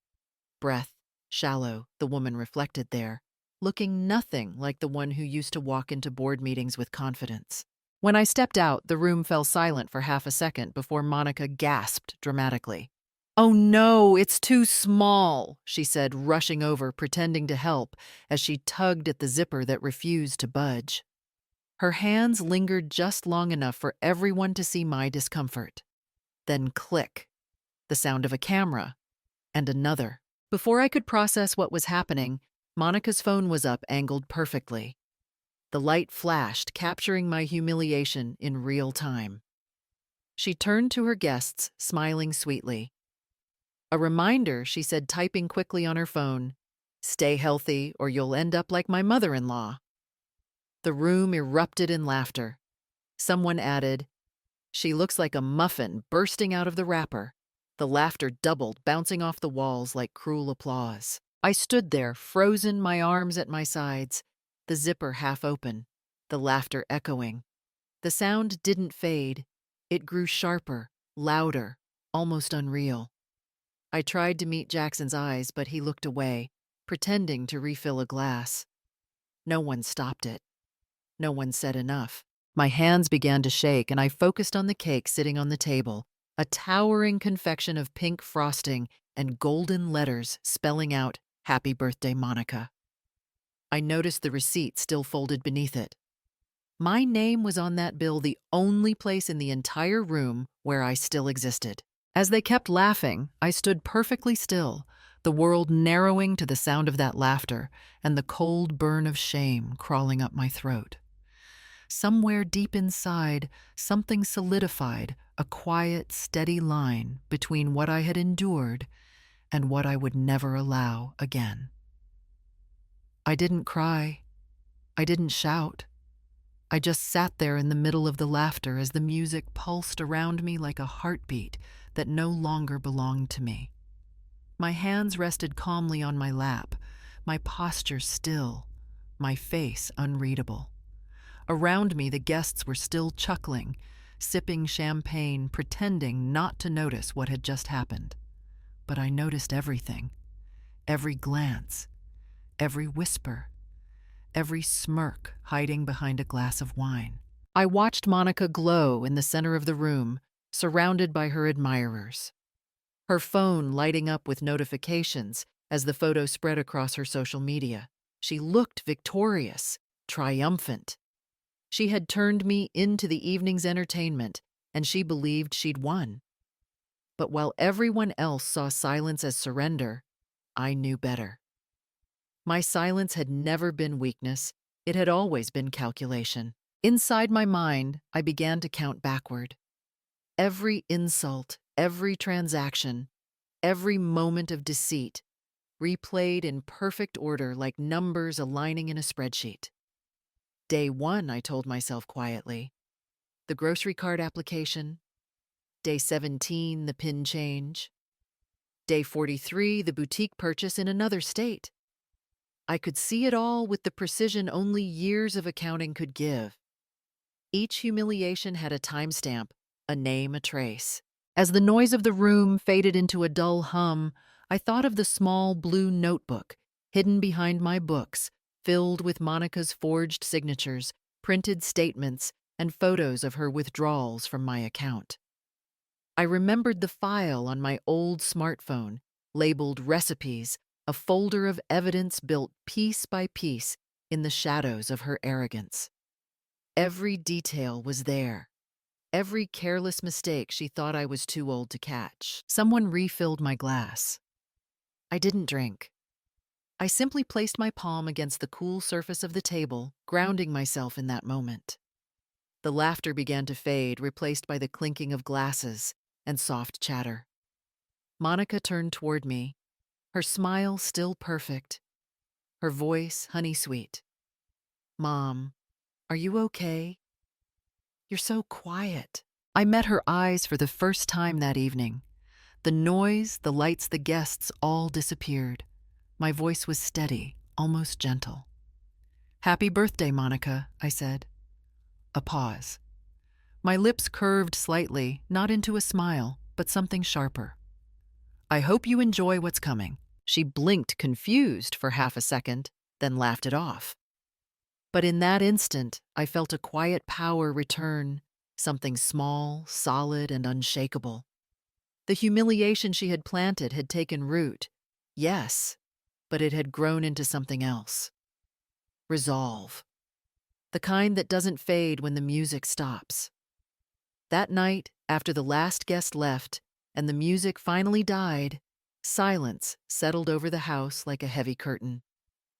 Breath, shallow, the woman reflected there, looking nothing like the one who used to walk into board meetings with confidence. When I stepped out, the room fell silent for half a second before Monica gasped dramatically. "Oh no, it's too small," she said, rushing over, pretending to help, as she tugged at the zipper that refused to budge. Her hands lingered just long enough for everyone to see my discomfort. Then click, the sound of a camera, and another. Before I could process what was happening, Monica's phone was up, angled perfectly. The light flashed, capturing my humiliation in real time. She turned to her guests, smiling sweetly. "A reminder," she said, typing quickly on her phone. "Stay healthy or you'll end up like my mother-in-law." The room erupted in laughter. Someone added, "She looks like a muffin bursting out of the wrapper." The laughter doubled, bouncing off the walls like cruel applause. I stood there, frozen, my arms at my sides, the zipper half open, the laughter echoing. The sound didn't fade. It grew sharper, louder, almost unreal. I tried to meet Jackson's eyes, but he looked away, pretending to refill a glass. No one stopped it. No one said enough. My hands began to shake, and I focused on the cake sitting on the table, a towering confection of pink frosting and golden letters spelling out, "Happy Birthday, Monica." I noticed the receipt still folded beneath it. My name was on that bill, the only place in the entire room where I still existed. As they kept laughing, I stood perfectly still, the world narrowing to the sound of that laughter and the cold burn of shame crawling up my throat. Somewhere deep inside, something solidified, a quiet, steady line between what I had endured and what I would never allow again. I didn't cry. I didn't shout. I just sat there in the middle of the laughter as the music pulsed around me like a heartbeat that no longer belonged to me. My hands rested calmly on my lap, my posture still, my face unreadable. Around me, the guests were still chuckling, sipping champagne, pretending not to notice what had just happened. But I noticed everything, every glance, every whisper, every smirk hiding behind a glass of wine. I watched Monica glow in the center of the room, surrounded by her admirers. Her phone lighting up with notifications as the photo spread across her social media. She looked victorious, triumphant. She had turned me into the evening's entertainment, and she believed she'd won. But while everyone else saw silence as surrender, I knew better. My silence had never been weakness, it had always been calculation. Inside my mind, I began to count backward. Every insult, every transaction, every moment of deceit, replayed in perfect order like numbers aligning in a spreadsheet. Day 1, I told myself quietly. The grocery card application. Day 17, the PIN change. Day 43, the boutique purchase in another state. I could see it all with the precision only years of accounting could give. Each humiliation had a timestamp, a name, a trace. As the noise of the room faded into a dull hum, I thought of the small blue notebook hidden behind my books, filled with Monica's forged signatures, printed statements, and photos of her withdrawals from my account. I remembered the file on my old smartphone, labeled recipes, a folder of evidence built piece by piece in the shadows of her arrogance. Every detail was there. Every careless mistake she thought I was too old to catch. Someone refilled my glass. I didn't drink. I simply placed my palm against the cool surface of the table, grounding myself in that moment. The laughter began to fade, replaced by the clinking of glasses and soft chatter. Monica turned toward me, her smile still perfect, her voice honey-sweet. "Mom, are you okay? You're so quiet." I met her eyes for the first time that evening. The noise, the lights, the guests all disappeared. My voice was steady, almost gentle. "Happy birthday, Monica," I said. A pause. My lips curved slightly, not into a smile, but something sharper. "I hope you enjoy what's coming." She blinked confused for half a second, then laughed it off. But in that instant, I felt a quiet power return, something small, solid, and unshakable. The humiliation she had planted had taken root, yes, but it had grown into something else. Resolve. The kind that doesn't fade when the music stops. That night, after the last guest left and the music finally died, silence settled over the house like a heavy curtain.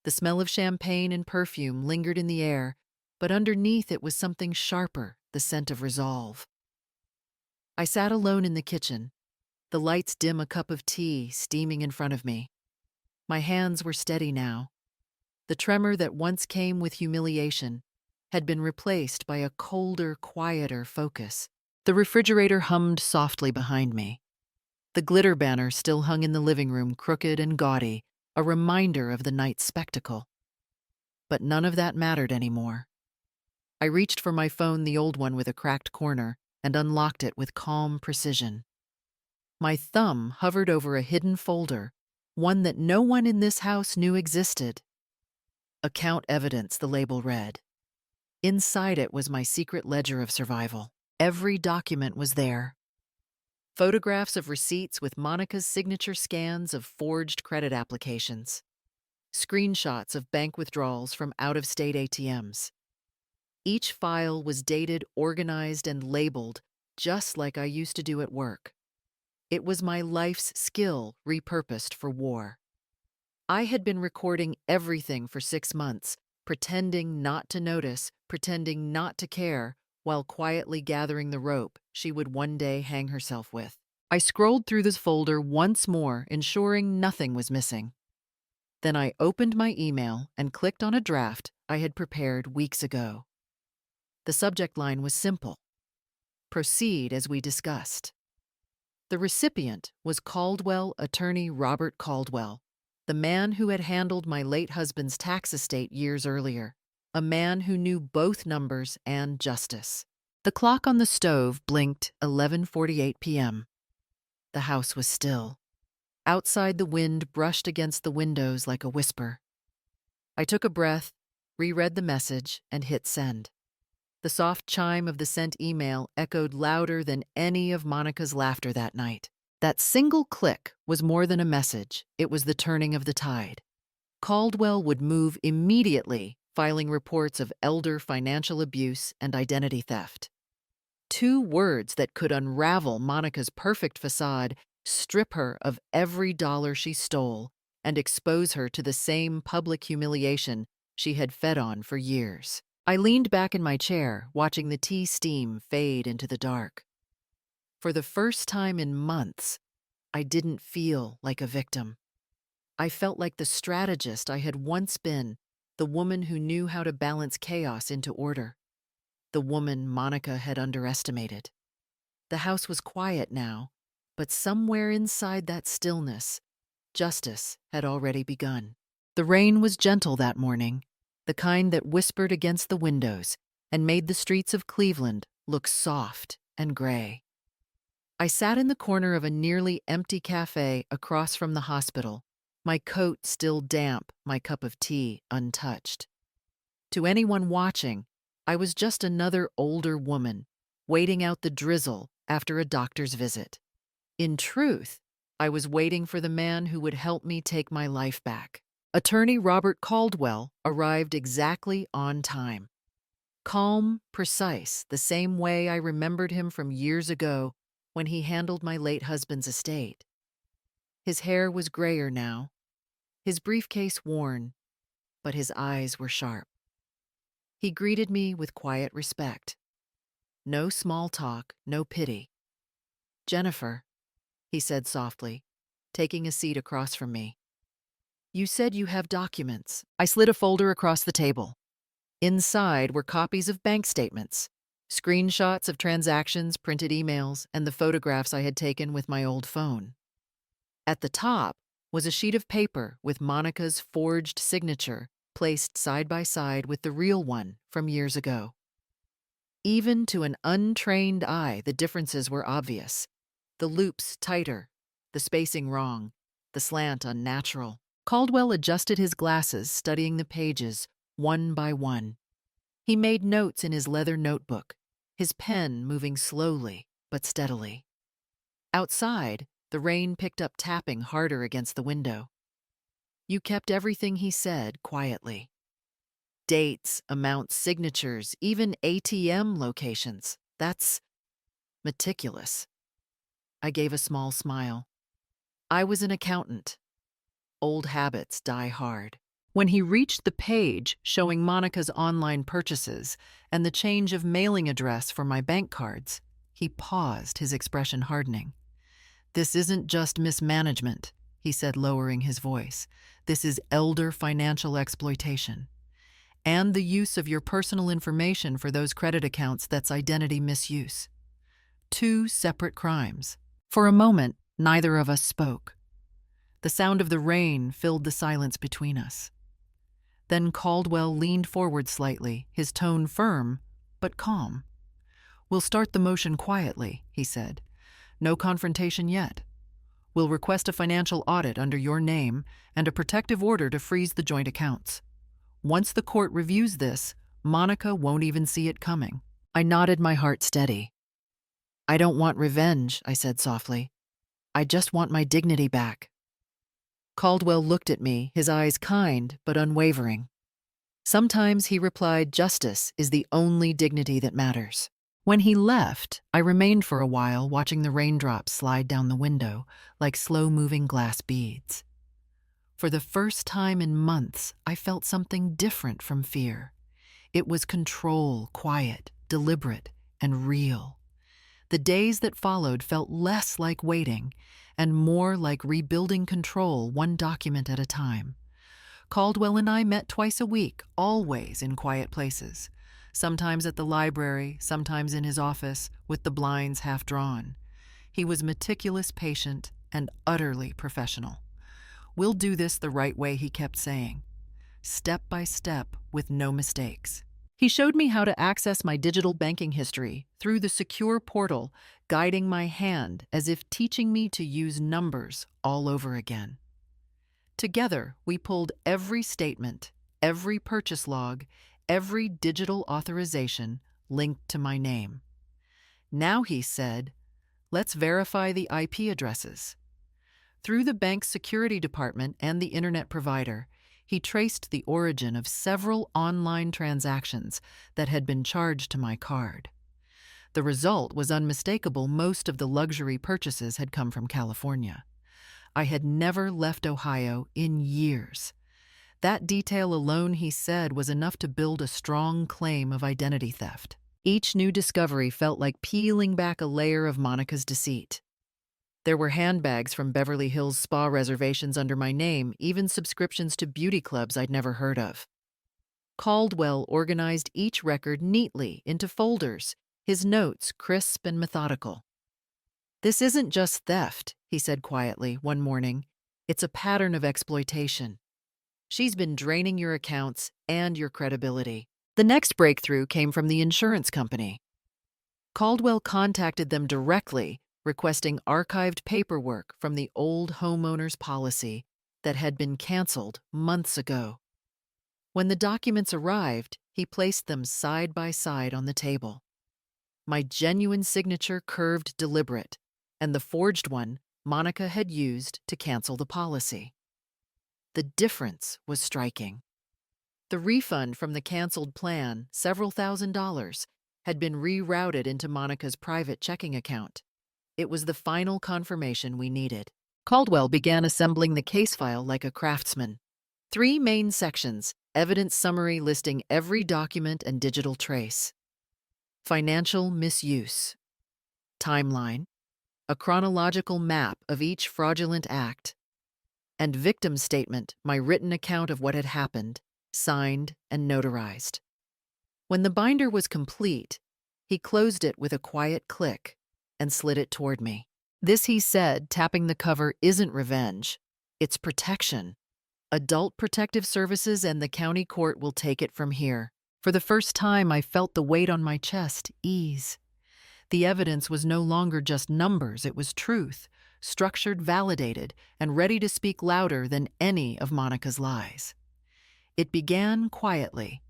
The smell of champagne and perfume lingered in the air, but underneath it was something sharper, the scent of resolve. I sat alone in the kitchen, the lights dim, a cup of tea steaming in front of me. My hands were steady now. The tremor that once came with humiliation had been replaced by a colder, quieter focus. The refrigerator hummed softly behind me. The glitter banner still hung in the living room, crooked and gaudy, a reminder of the night's spectacle. But none of that mattered anymore. I reached for my phone, the old one with a cracked corner, and unlocked it with calm precision. My thumb hovered over a hidden folder, one that no one in this house knew existed. Account evidence, the label read. Inside it was my secret ledger of survival. Every document was there. Photographs of receipts with Monica's signature, scans of forged credit applications, screenshots of bank withdrawals from out-of-state ATMs. Each file was dated, organized, and labeled just like I used to do at work. It was my life's skill repurposed for war. I had been recording everything for 6 months, pretending not to notice, pretending not to care, while quietly gathering the rope she would one day hang herself with. I scrolled through this folder once more, ensuring nothing was missing. Then I opened my email and clicked on a draft I had prepared weeks ago. The subject line was simple: proceed as we discussed. The recipient was Caldwell attorney Robert Caldwell, the man who had handled my late husband's tax estate years earlier, a man who knew both numbers and justice. The clock on the stove blinked 11:48 p.m. The house was still. Outside, the wind brushed against the windows like a whisper. I took a breath, reread the message, and hit send. The soft chime of the sent email echoed louder than any of Monica's laughter that night. That single click was more than a message, it was the turning of the tide. Caldwell would move immediately, filing reports of elder financial abuse and identity theft. 2 words that could unravel Monica's perfect facade, strip her of every dollar she stole, and expose her to the same public humiliation she had fed on for years. I leaned back in my chair, watching the tea steam fade into the dark. For the first time in months, I didn't feel like a victim. I felt like the strategist I had once been, the woman who knew how to balance chaos into order, the woman Monica had underestimated. The house was quiet now, but somewhere inside that stillness, justice had already begun. The rain was gentle that morning, the kind that whispered against the windows and made the streets of Cleveland look soft and gray. I sat in the corner of a nearly empty cafe across from the hospital, my coat still damp, my cup of tea untouched. To anyone watching, I was just another older woman, waiting out the drizzle after a doctor's visit. In truth, I was waiting for the man who would help me take my life back. Attorney Robert Caldwell arrived exactly on time. Calm, precise, the same way I remembered him from years ago when he handled my late husband's estate. His hair was grayer now, his briefcase worn, but his eyes were sharp. He greeted me with quiet respect. No small talk, no pity. "Jennifer," he said softly, taking a seat across from me. "You said you have documents." I slid a folder across the table. Inside were copies of bank statements, screenshots of transactions, printed emails, and the photographs I had taken with my old phone. At the top was a sheet of paper with Monica's forged signature placed side by side with the real one from years ago. Even to an untrained eye, the differences were obvious. The loops tighter, the spacing wrong, the slant unnatural. Caldwell adjusted his glasses, studying the pages one by one. He made notes in his leather notebook, his pen moving slowly but steadily. Outside, the rain picked up, tapping harder against the window. You kept everything he said quietly. Dates, amounts, signatures, even ATM locations. That's meticulous. I gave a small smile. I was an accountant. Old habits die hard. When he reached the page showing Monica's online purchases and the change of mailing address for my bank cards, he paused, his expression hardening. "This isn't just mismanagement," he said, lowering his voice. "This is elder financial exploitation. And the use of your personal information for those credit accounts, that's identity misuse. 2 separate crimes." For a moment, neither of us spoke. The sound of the rain filled the silence between us. Then Caldwell leaned forward slightly, his tone firm but calm. "We'll start the motion quietly," he said. "No confrontation yet. We'll request a financial audit under your name and a protective order to freeze the joint accounts. Once the court reviews this, Monica won't even see it coming." I nodded, my heart steady. "I don't want revenge," I said softly. "I just want my dignity back." Caldwell looked at me, his eyes kind but unwavering. "Sometimes," he replied, "justice is the only dignity that matters." When he left, I remained for a while, watching the raindrops slide down the window like slow-moving glass beads. For the first time in months, I felt something different from fear. It was control, quiet, deliberate, and real. The days that followed felt less like waiting and more like rebuilding control, one document at a time. Caldwell and I met twice a week, always in quiet places. sometimes at the library, sometimes in his office, with the blinds half drawn. He was meticulous, patient, and utterly professional. "We'll do this the right way," he kept saying, step by step with no mistakes. He showed me how to access my digital banking history through the secure portal, guiding my hand as if teaching me to use numbers all over again. Together, we pulled every statement, every purchase log, every digital authorization linked to my name. Now, he said, let's verify the IP addresses. Through the bank's security department and the internet provider, he traced the origin of several online transactions that had been charged to my card. The result was unmistakable. Most of the luxury purchases had come from California. I had never left Ohio in years. That detail alone, he said, was enough to build a strong claim of identity theft. Each new discovery felt like peeling back a layer of Monica's deceit. There were handbags from Beverly Hills spa reservations under my name, even subscriptions to beauty clubs I'd never heard of. Caldwell organized each record neatly into folders, his notes crisp and methodical. "This isn't just theft," he said quietly one morning. "It's a pattern of exploitation. She's been draining your accounts and your credibility." The next breakthrough came from the insurance company. Caldwell contacted them directly, requesting archived paperwork from the old homeowner's policy that had been canceled months ago. When the documents arrived, he placed them side by side on the table. My genuine signature curved deliberate, and the forged one Monica had used to cancel the policy. The difference was striking. The refund from the canceled plan, several $1,000s, had been rerouted into Monica's private checking account. It was the final confirmation we needed. Caldwell began assembling the case file like a craftsman. 3 main sections, evidence summary listing every document and digital trace. Financial misuse. Timeline. A chronological map of each fraudulent act. And victim statement, my written account of what had happened, signed and notarized. When the binder was complete, he closed it with a quiet click and slid it toward me. "This," he said, tapping the cover, "isn't revenge. It's protection. Adult Protective Services and the county court will take it from here." For the first time, I felt the weight on my chest ease. The evidence was no longer just numbers, it was truth, structured, validated, and ready to speak louder than any of Monica's lies. It began quietly.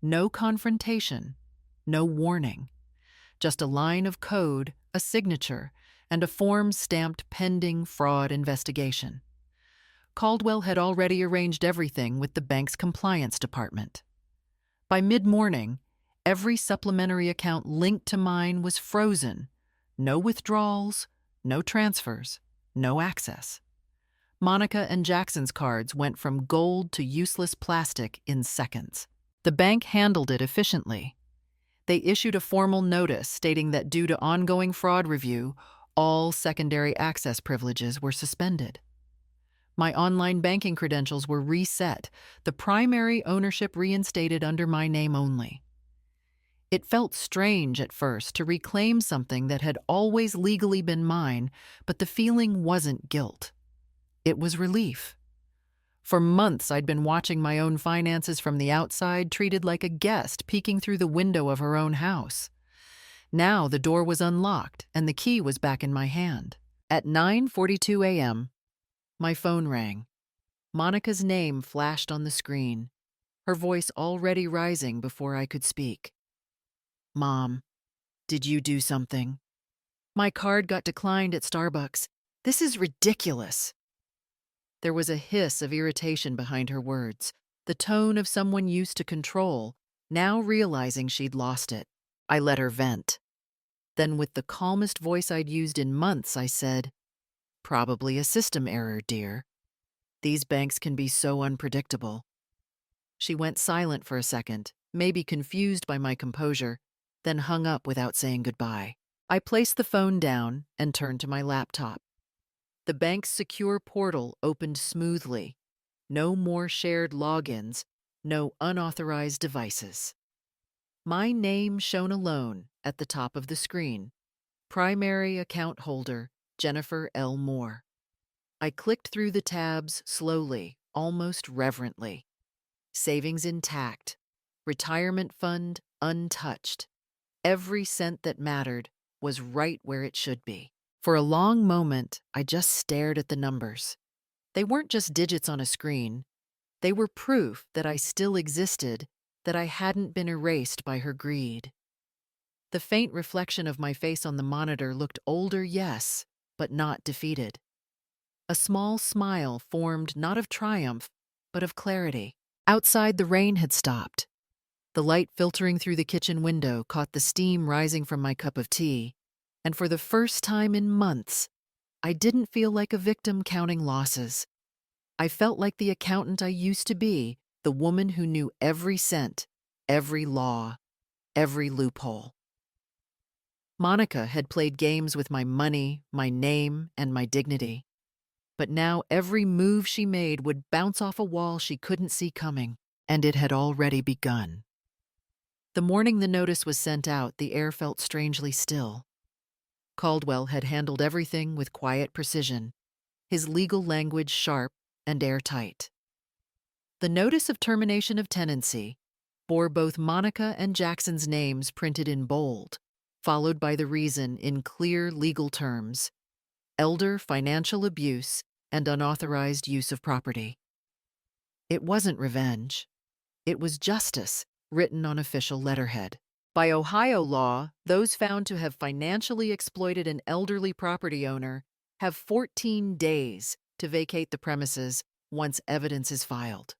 No confrontation, no warning. Just a line of code, a signature, and a form stamped pending fraud investigation. Caldwell had already arranged everything with the bank's compliance department. By mid-morning, every supplementary account linked to mine was frozen. No withdrawals, no transfers, no access. Monica and Jackson's cards went from gold to useless plastic in seconds. The bank handled it efficiently. They issued a formal notice stating that due to ongoing fraud review, all secondary access privileges were suspended. My online banking credentials were reset, the primary ownership reinstated under my name only. It felt strange at first to reclaim something that had always legally been mine, but the feeling wasn't guilt. It was relief. For months, I'd been watching my own finances from the outside, treated like a guest peeking through the window of her own house. Now the door was unlocked and the key was back in my hand. At 9:42 a.m., my phone rang. Monica's name flashed on the screen, her voice already rising before I could speak. "Mom, did you do something? My card got declined at Starbucks. This is ridiculous." There was a hiss of irritation behind her words, the tone of someone used to control, now realizing she'd lost it. I let her vent. Then, with the calmest voice I'd used in months, I said, "Probably a system error, dear. These banks can be so unpredictable." She went silent for a second, maybe confused by my composure, then hung up without saying goodbye. I placed the phone down and turned to my laptop. The bank's secure portal opened smoothly. No more shared logins, no unauthorized devices. My name shone alone at the top of the screen. Primary account holder, Jennifer L. Moore. I clicked through the tabs slowly, almost reverently. Savings intact. Retirement fund untouched. Every cent that mattered was right where it should be. For a long moment, I just stared at the numbers. They weren't just digits on a screen. They were proof that I still existed, that I hadn't been erased by her greed. The faint reflection of my face on the monitor looked older, yes, but not defeated. A small smile formed not of triumph, but of clarity. Outside, the rain had stopped. The light filtering through the kitchen window caught the steam rising from my cup of tea, and for the first time in months, I didn't feel like a victim counting losses. I felt like the accountant I used to be, the woman who knew every cent, every law, every loophole. Monica had played games with my money, my name, and my dignity. But now every move she made would bounce off a wall she couldn't see coming, and it had already begun. The morning the notice was sent out, the air felt strangely still. Caldwell had handled everything with quiet precision, his legal language sharp and airtight. The notice of termination of tenancy bore both Monica and Jackson's names printed in bold, followed by the reason in clear legal terms: elder financial abuse and unauthorized use of property. It wasn't revenge. It was justice, written on official letterhead. By Ohio law, those found to have financially exploited an elderly property owner have 14 days to vacate the premises once evidence is filed.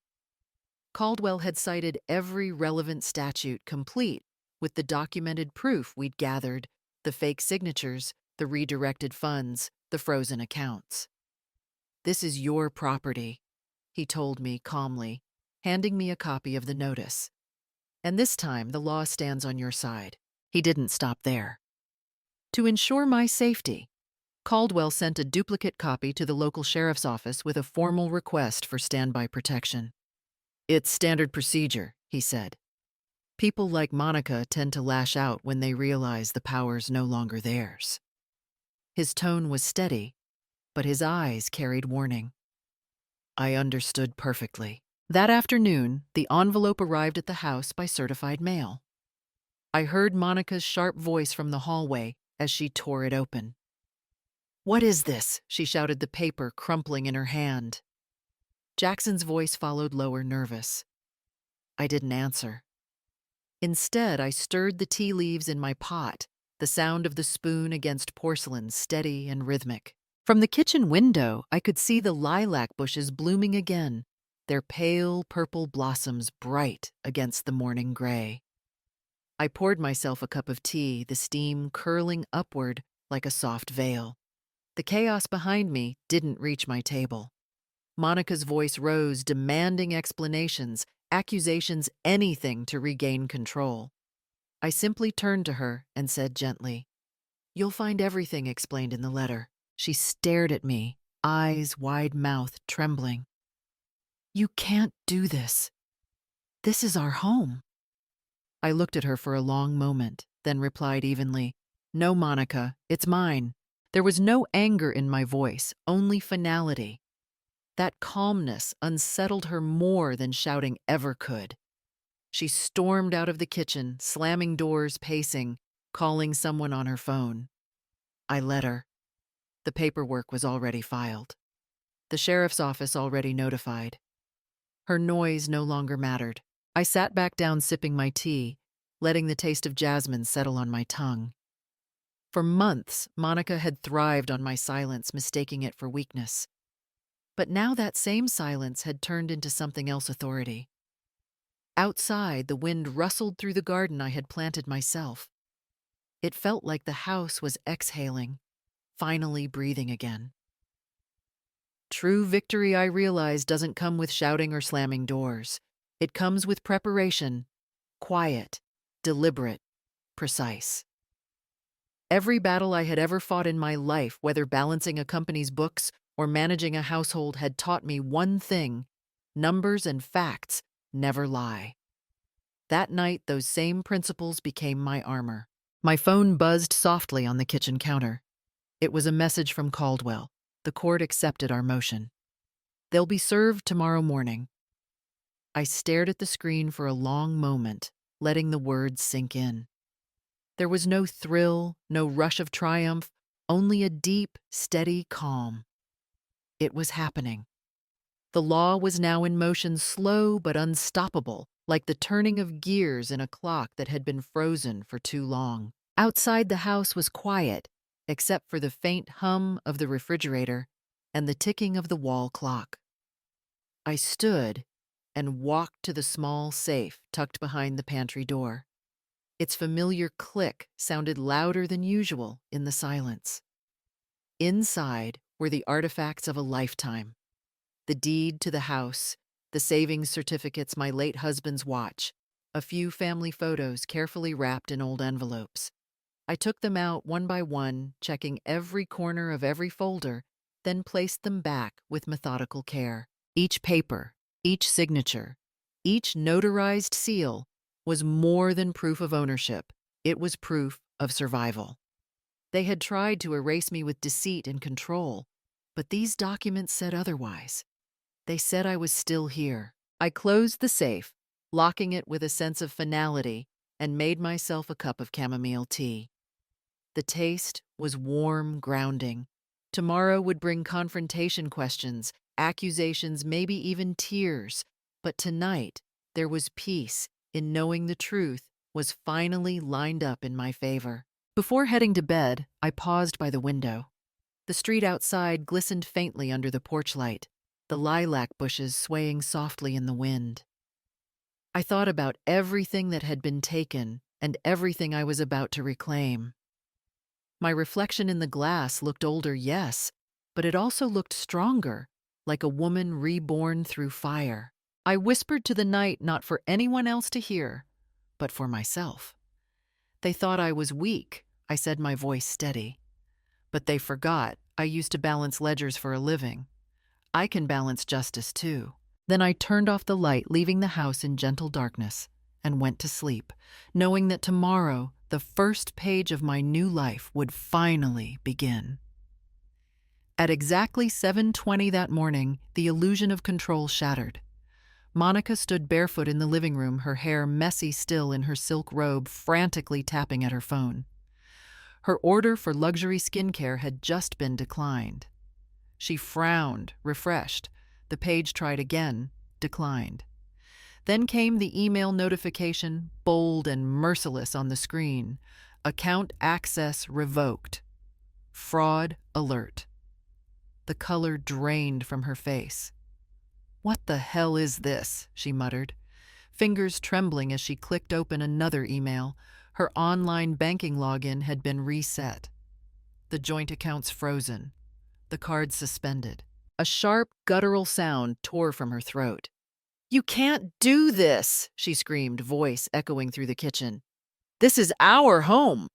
Caldwell had cited every relevant statute, complete with the documented proof we'd gathered: the fake signatures, the redirected funds, the frozen accounts. "This is your property," he told me calmly, handing me a copy of the notice. "And this time the law stands on your side." He didn't stop there. To ensure my safety, Caldwell sent a duplicate copy to the local sheriff's office with a formal request for standby protection. "It's standard procedure," he said. "People like Monica tend to lash out when they realize the power's no longer theirs." His tone was steady, but his eyes carried warning. I understood perfectly. That afternoon, the envelope arrived at the house by certified mail. I heard Monica's sharp voice from the hallway as she tore it open. "What is this?" she shouted, the paper crumpling in her hand. Jackson's voice followed lower, nervous. I didn't answer. Instead, I stirred the tea leaves in my pot, the sound of the spoon against porcelain steady and rhythmic. From the kitchen window, I could see the lilac bushes blooming again, their pale purple blossoms bright against the morning gray. I poured myself a cup of tea, the steam curling upward like a soft veil. The chaos behind me didn't reach my table. Monica's voice rose, demanding explanations, accusations, anything to regain control. I simply turned to her and said gently, "You'll find everything explained in the letter." She stared at me, eyes wide-mouthed, trembling. "You can't do this. This is our home." I looked at her for a long moment, then replied evenly, "No, Monica, it's mine." There was no anger in my voice, only finality. That calmness unsettled her more than shouting ever could. She stormed out of the kitchen, slamming doors, pacing, calling someone on her phone. I let her. The paperwork was already filed. The sheriff's office already notified. Her noise no longer mattered. I sat back down sipping my tea, letting the taste of jasmine settle on my tongue. For months, Monica had thrived on my silence, mistaking it for weakness. But now that same silence had turned into something else: authority. Outside, the wind rustled through the garden I had planted myself. It felt like the house was exhaling, finally breathing again. True victory, I realized, doesn't come with shouting or slamming doors. It comes with preparation, quiet, deliberate, precise. Every battle I had ever fought in my life, whether balancing a company's books or managing a household, had taught me one thing: numbers and facts never lie. That night, those same principles became my armor. My phone buzzed softly on the kitchen counter. It was a message from Caldwell. The court accepted our motion. They'll be served tomorrow morning. I stared at the screen for a long moment, letting the words sink in. There was no thrill, no rush of triumph, only a deep, steady calm. It was happening. The law was now in motion, slow but unstoppable, like the turning of gears in a clock that had been frozen for too long. Outside the house was quiet, except for the faint hum of the refrigerator and the ticking of the wall clock. I stood and walked to the small safe tucked behind the pantry door. Its familiar click sounded louder than usual in the silence. Inside were the artifacts of a lifetime: the deed to the house, the savings certificates, my late husband's watch, a few family photos carefully wrapped in old envelopes. I took them out one by one, checking every corner of every folder, then placed them back with methodical care. Each paper, each signature, each notarized seal was more than proof of ownership. It was proof of survival. They had tried to erase me with deceit and control, but these documents said otherwise. They said I was still here. I closed the safe, locking it with a sense of finality, and made myself a cup of chamomile tea. The taste was warm, grounding. Tomorrow would bring confrontation questions, accusations, maybe even tears. But tonight, there was peace in knowing the truth was finally lined up in my favor. Before heading to bed, I paused by the window. The street outside glistened faintly under the porch light, the lilac bushes swaying softly in the wind. I thought about everything that had been taken and everything I was about to reclaim. My reflection in the glass looked older, yes, but it also looked stronger, like a woman reborn through fire. I whispered to the night, not for anyone else to hear, but for myself. They thought I was weak, I said, my voice steady. But they forgot I used to balance ledgers for a living. I can balance justice too. Then I turned off the light, leaving the house in gentle darkness, and went to sleep, knowing that tomorrow the first page of my new life would finally begin. At exactly 7:20 that morning, the illusion of control shattered. Monica stood barefoot in the living room, her hair messy still in her silk robe, frantically tapping at her phone. Her order for luxury skincare had just been declined. She frowned, refreshed. The page tried again, declined. Then came the email notification, bold and merciless on the screen. Account access revoked. Fraud alert. The color drained from her face. "What the hell is this?" she muttered, fingers trembling as she clicked open another email. Her online banking login had been reset. The joint accounts frozen. The cards suspended. A sharp, guttural sound tore from her throat. "You can't do this," she screamed, voice echoing through the kitchen. "This is our home."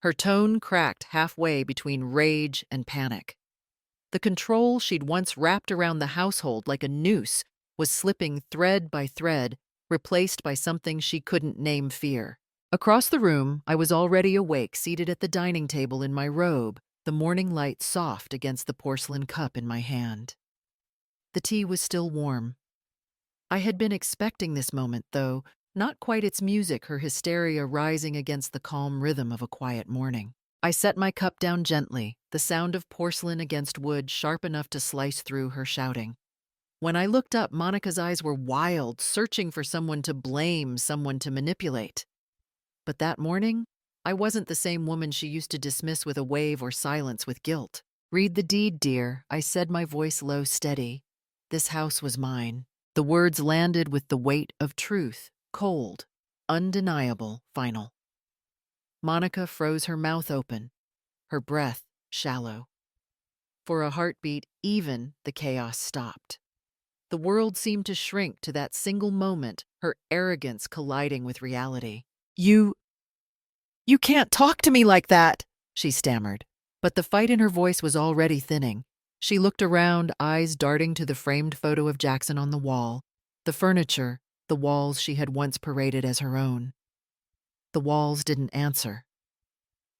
Her tone cracked halfway between rage and panic. The control she'd once wrapped around the household like a noose was slipping thread by thread, replaced by something she couldn't name: fear. Across the room, I was already awake, seated at the dining table in my robe, the morning light soft against the porcelain cup in my hand. The tea was still warm. I had been expecting this moment, though not quite its music, her hysteria rising against the calm rhythm of a quiet morning. I set my cup down gently, the sound of porcelain against wood sharp enough to slice through her shouting. When I looked up, Monica's eyes were wild, searching for someone to blame, someone to manipulate. But that morning, I wasn't the same woman she used to dismiss with a wave or silence with guilt. "Read the deed, dear," I said, my voice low, steady. This house was mine. The words landed with the weight of truth, cold, undeniable, final. Monica froze her mouth open, her breath shallow. For a heartbeat, even the chaos stopped. The world seemed to shrink to that single moment, her arrogance colliding with reality. You can't talk to me like that," she stammered. But the fight in her voice was already thinning. She looked around, eyes darting to the framed photo of Jackson on the wall, the furniture, the walls she had once paraded as her own. The walls didn't answer.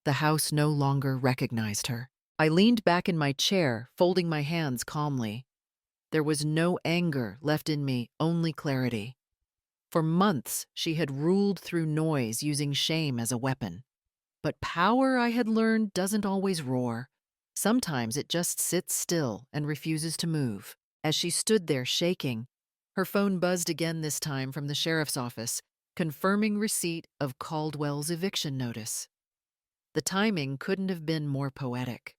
The house no longer recognized her. I leaned back in my chair, folding my hands calmly. There was no anger left in me, only clarity. For months, she had ruled through noise, using shame as a weapon. But power, I had learned, doesn't always roar. Sometimes it just sits still and refuses to move. As she stood there shaking, her phone buzzed again, this time from the sheriff's office, confirming receipt of Caldwell's eviction notice. The timing couldn't have been more poetic.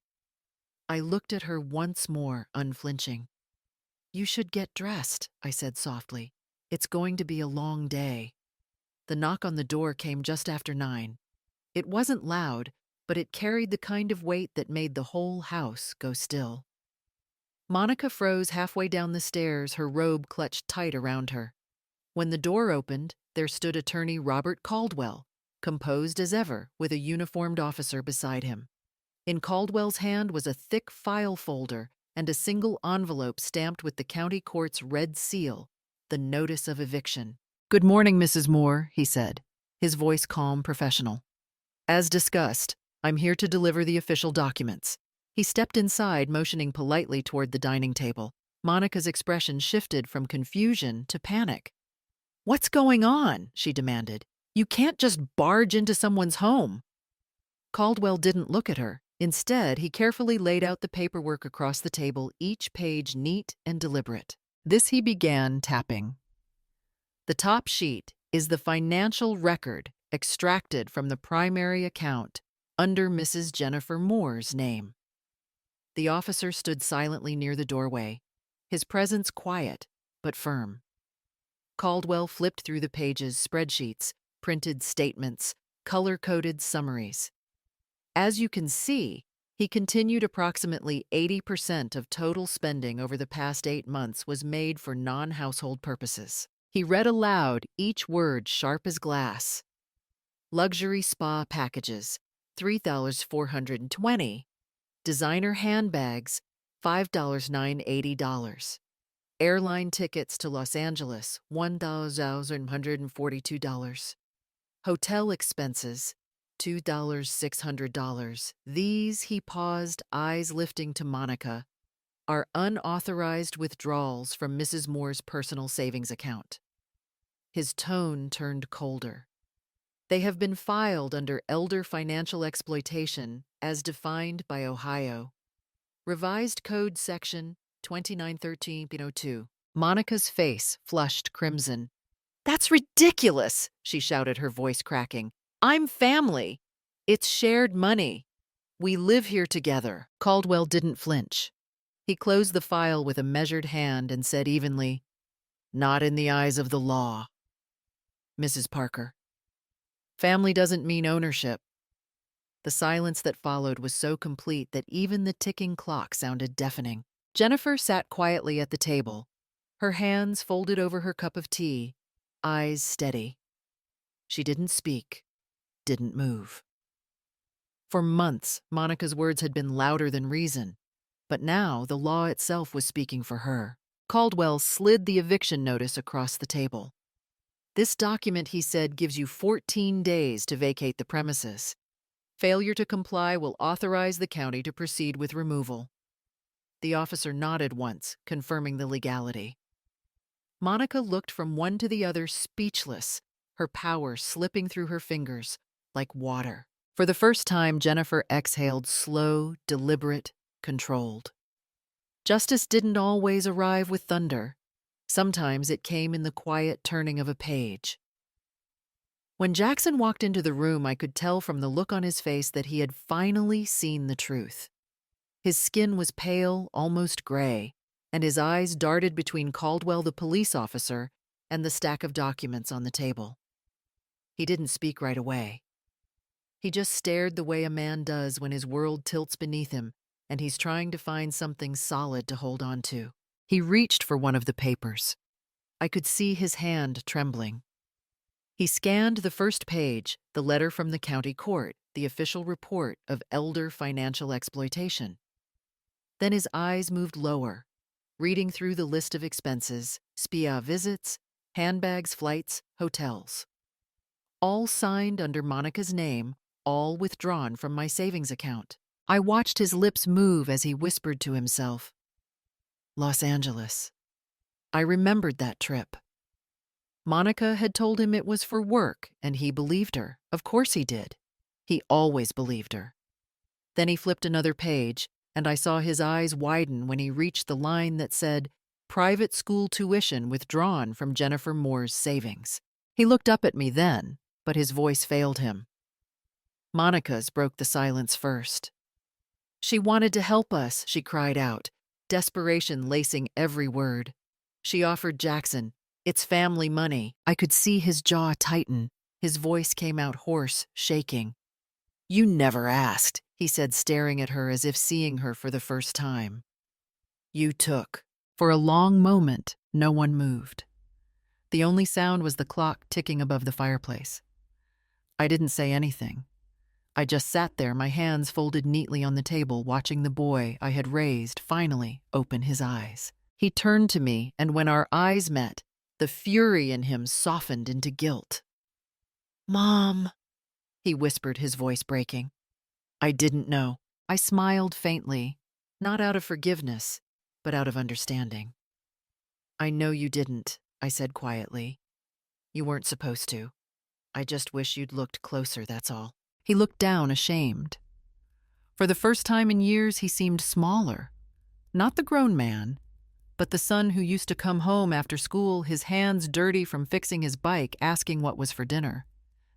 I looked at her once more, unflinching. "You should get dressed," I said softly. "It's going to be a long day." The knock on the door came just after 9. It wasn't loud, but it carried the kind of weight that made the whole house go still. Monica froze halfway down the stairs, her robe clutched tight around her. When the door opened, there stood attorney Robert Caldwell, composed as ever, with a uniformed officer beside him. In Caldwell's hand was a thick file folder and a single envelope stamped with the county court's red seal, the notice of eviction. "Good morning, Mrs. Moore," he said, his voice calm, professional. "As discussed, I'm here to deliver the official documents." He stepped inside, motioning politely toward the dining table. Monica's expression shifted from confusion to panic. "What's going on?" she demanded. "You can't just barge into someone's home." Caldwell didn't look at her. Instead, he carefully laid out the paperwork across the table, each page neat and deliberate. This he began tapping. The top sheet is the financial record extracted from the primary account under Mrs. Jennifer Moore's name. The officer stood silently near the doorway, his presence quiet but firm. Caldwell flipped through the pages, spreadsheets, printed statements, color-coded summaries. As you can see, he continued, approximately 80% of total spending over the past 8 months was made for non-household purposes. He read aloud, each word sharp as glass. Luxury spa packages, $3,420. Designer handbags, $5,980. Airline tickets to Los Angeles, $1,142. Hotel expenses, $2,600. These, he paused, eyes lifting to Monica, are unauthorized withdrawals from Mrs. Moore's personal savings account. His tone turned colder. They have been filed under elder financial exploitation as defined by Ohio. Revised Code Section 2913.02. Monica's face flushed crimson. "That's ridiculous," she shouted, her voice cracking. "I'm family. It's shared money. We live here together." Caldwell didn't flinch. He closed the file with a measured hand and said evenly, "Not in the eyes of the law, Mrs. Parker. Family doesn't mean ownership." The silence that followed was so complete that even the ticking clock sounded deafening. Jennifer sat quietly at the table, her hands folded over her cup of tea, eyes steady. She didn't speak, didn't move. For months, Monica's words had been louder than reason, but now the law itself was speaking for her. Caldwell slid the eviction notice across the table. "This document," he said, "gives you 14 days to vacate the premises. Failure to comply will authorize the county to proceed with removal." The officer nodded once, confirming the legality. Monica looked from one to the other, speechless, her power slipping through her fingers like water. For the first time, Jennifer exhaled, slow, deliberate, controlled. Justice didn't always arrive with thunder. Sometimes it came in the quiet turning of a page. When Jackson walked into the room, I could tell from the look on his face that he had finally seen the truth. His skin was pale, almost gray, and his eyes darted between Caldwell, the police officer, and the stack of documents on the table. He didn't speak right away. He just stared the way a man does when his world tilts beneath him and he's trying to find something solid to hold on to. He reached for one of the papers. I could see his hand trembling. He scanned the first page, the letter from the county court, the official report of elder financial exploitation. Then his eyes moved lower, reading through the list of expenses, spa visits, handbags, flights, hotels. All signed under Monica's name, all withdrawn from my savings account. I watched his lips move as he whispered to himself, Los Angeles. I remembered that trip. Monica had told him it was for work, and he believed her. Of course he did. He always believed her. Then he flipped another page, and I saw his eyes widen when he reached the line that said, private school tuition withdrawn from Jennifer Moore's savings. He looked up at me then, but his voice failed him. Monica's broke the silence first. She wanted to help us, she cried out, desperation lacing every word. She offered Jackson, it's family money. I could see his jaw tighten. His voice came out hoarse, shaking. You never asked, he said, staring at her as if seeing her for the first time. You took. For a long moment, no one moved. The only sound was the clock ticking above the fireplace. I didn't say anything. I just sat there, my hands folded neatly on the table, watching the boy I had raised finally open his eyes. He turned to me, and when our eyes met, the fury in him softened into guilt. Mom, he whispered, his voice breaking. I didn't know. I smiled faintly, not out of forgiveness, but out of understanding. I know you didn't, I said quietly. You weren't supposed to. I just wish you'd looked closer, that's all. He looked down, ashamed. For the first time in years, he seemed smaller. Not the grown man, but the son who used to come home after school, his hands dirty from fixing his bike, asking what was for dinner.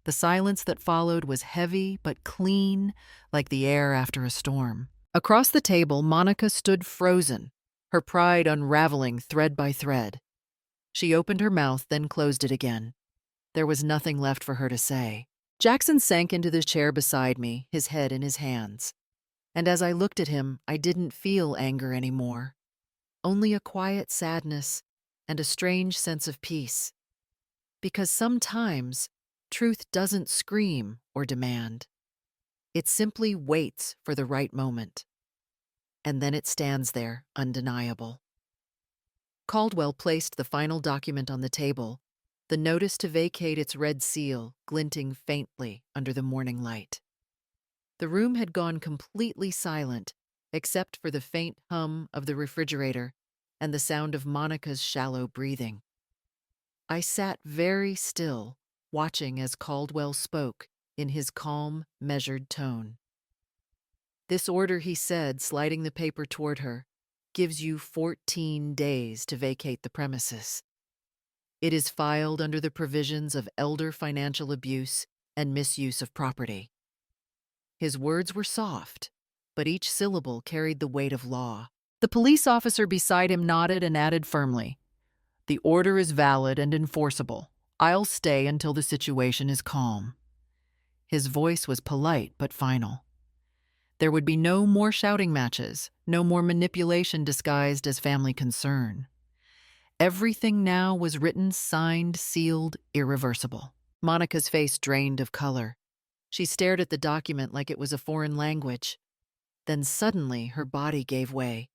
The silence that followed was heavy but clean, like the air after a storm. Across the table, Monica stood frozen, her pride unraveling thread by thread. She opened her mouth, then closed it again. There was nothing left for her to say. Jackson sank into the chair beside me, his head in his hands. And as I looked at him, I didn't feel anger anymore. Only a quiet sadness and a strange sense of peace. Because sometimes, truth doesn't scream or demand. It simply waits for the right moment. And then it stands there, undeniable. Caldwell placed the final document on the table, the notice to vacate its red seal glinting faintly under the morning light. The room had gone completely silent, except for the faint hum of the refrigerator and the sound of Monica's shallow breathing. I sat very still, watching as Caldwell spoke in his calm, measured tone. This order, he said, sliding the paper toward her, gives you 14 days to vacate the premises. It is filed under the provisions of elder financial abuse and misuse of property. His words were soft, but each syllable carried the weight of law. The police officer beside him nodded and added firmly, The order is valid and enforceable. I'll stay until the situation is calm. His voice was polite but final. There would be no more shouting matches, no more manipulation disguised as family concern. Everything now was written, signed, sealed, irreversible. Monica's face drained of color. She stared at the document like it was a foreign language. Then suddenly her body gave way.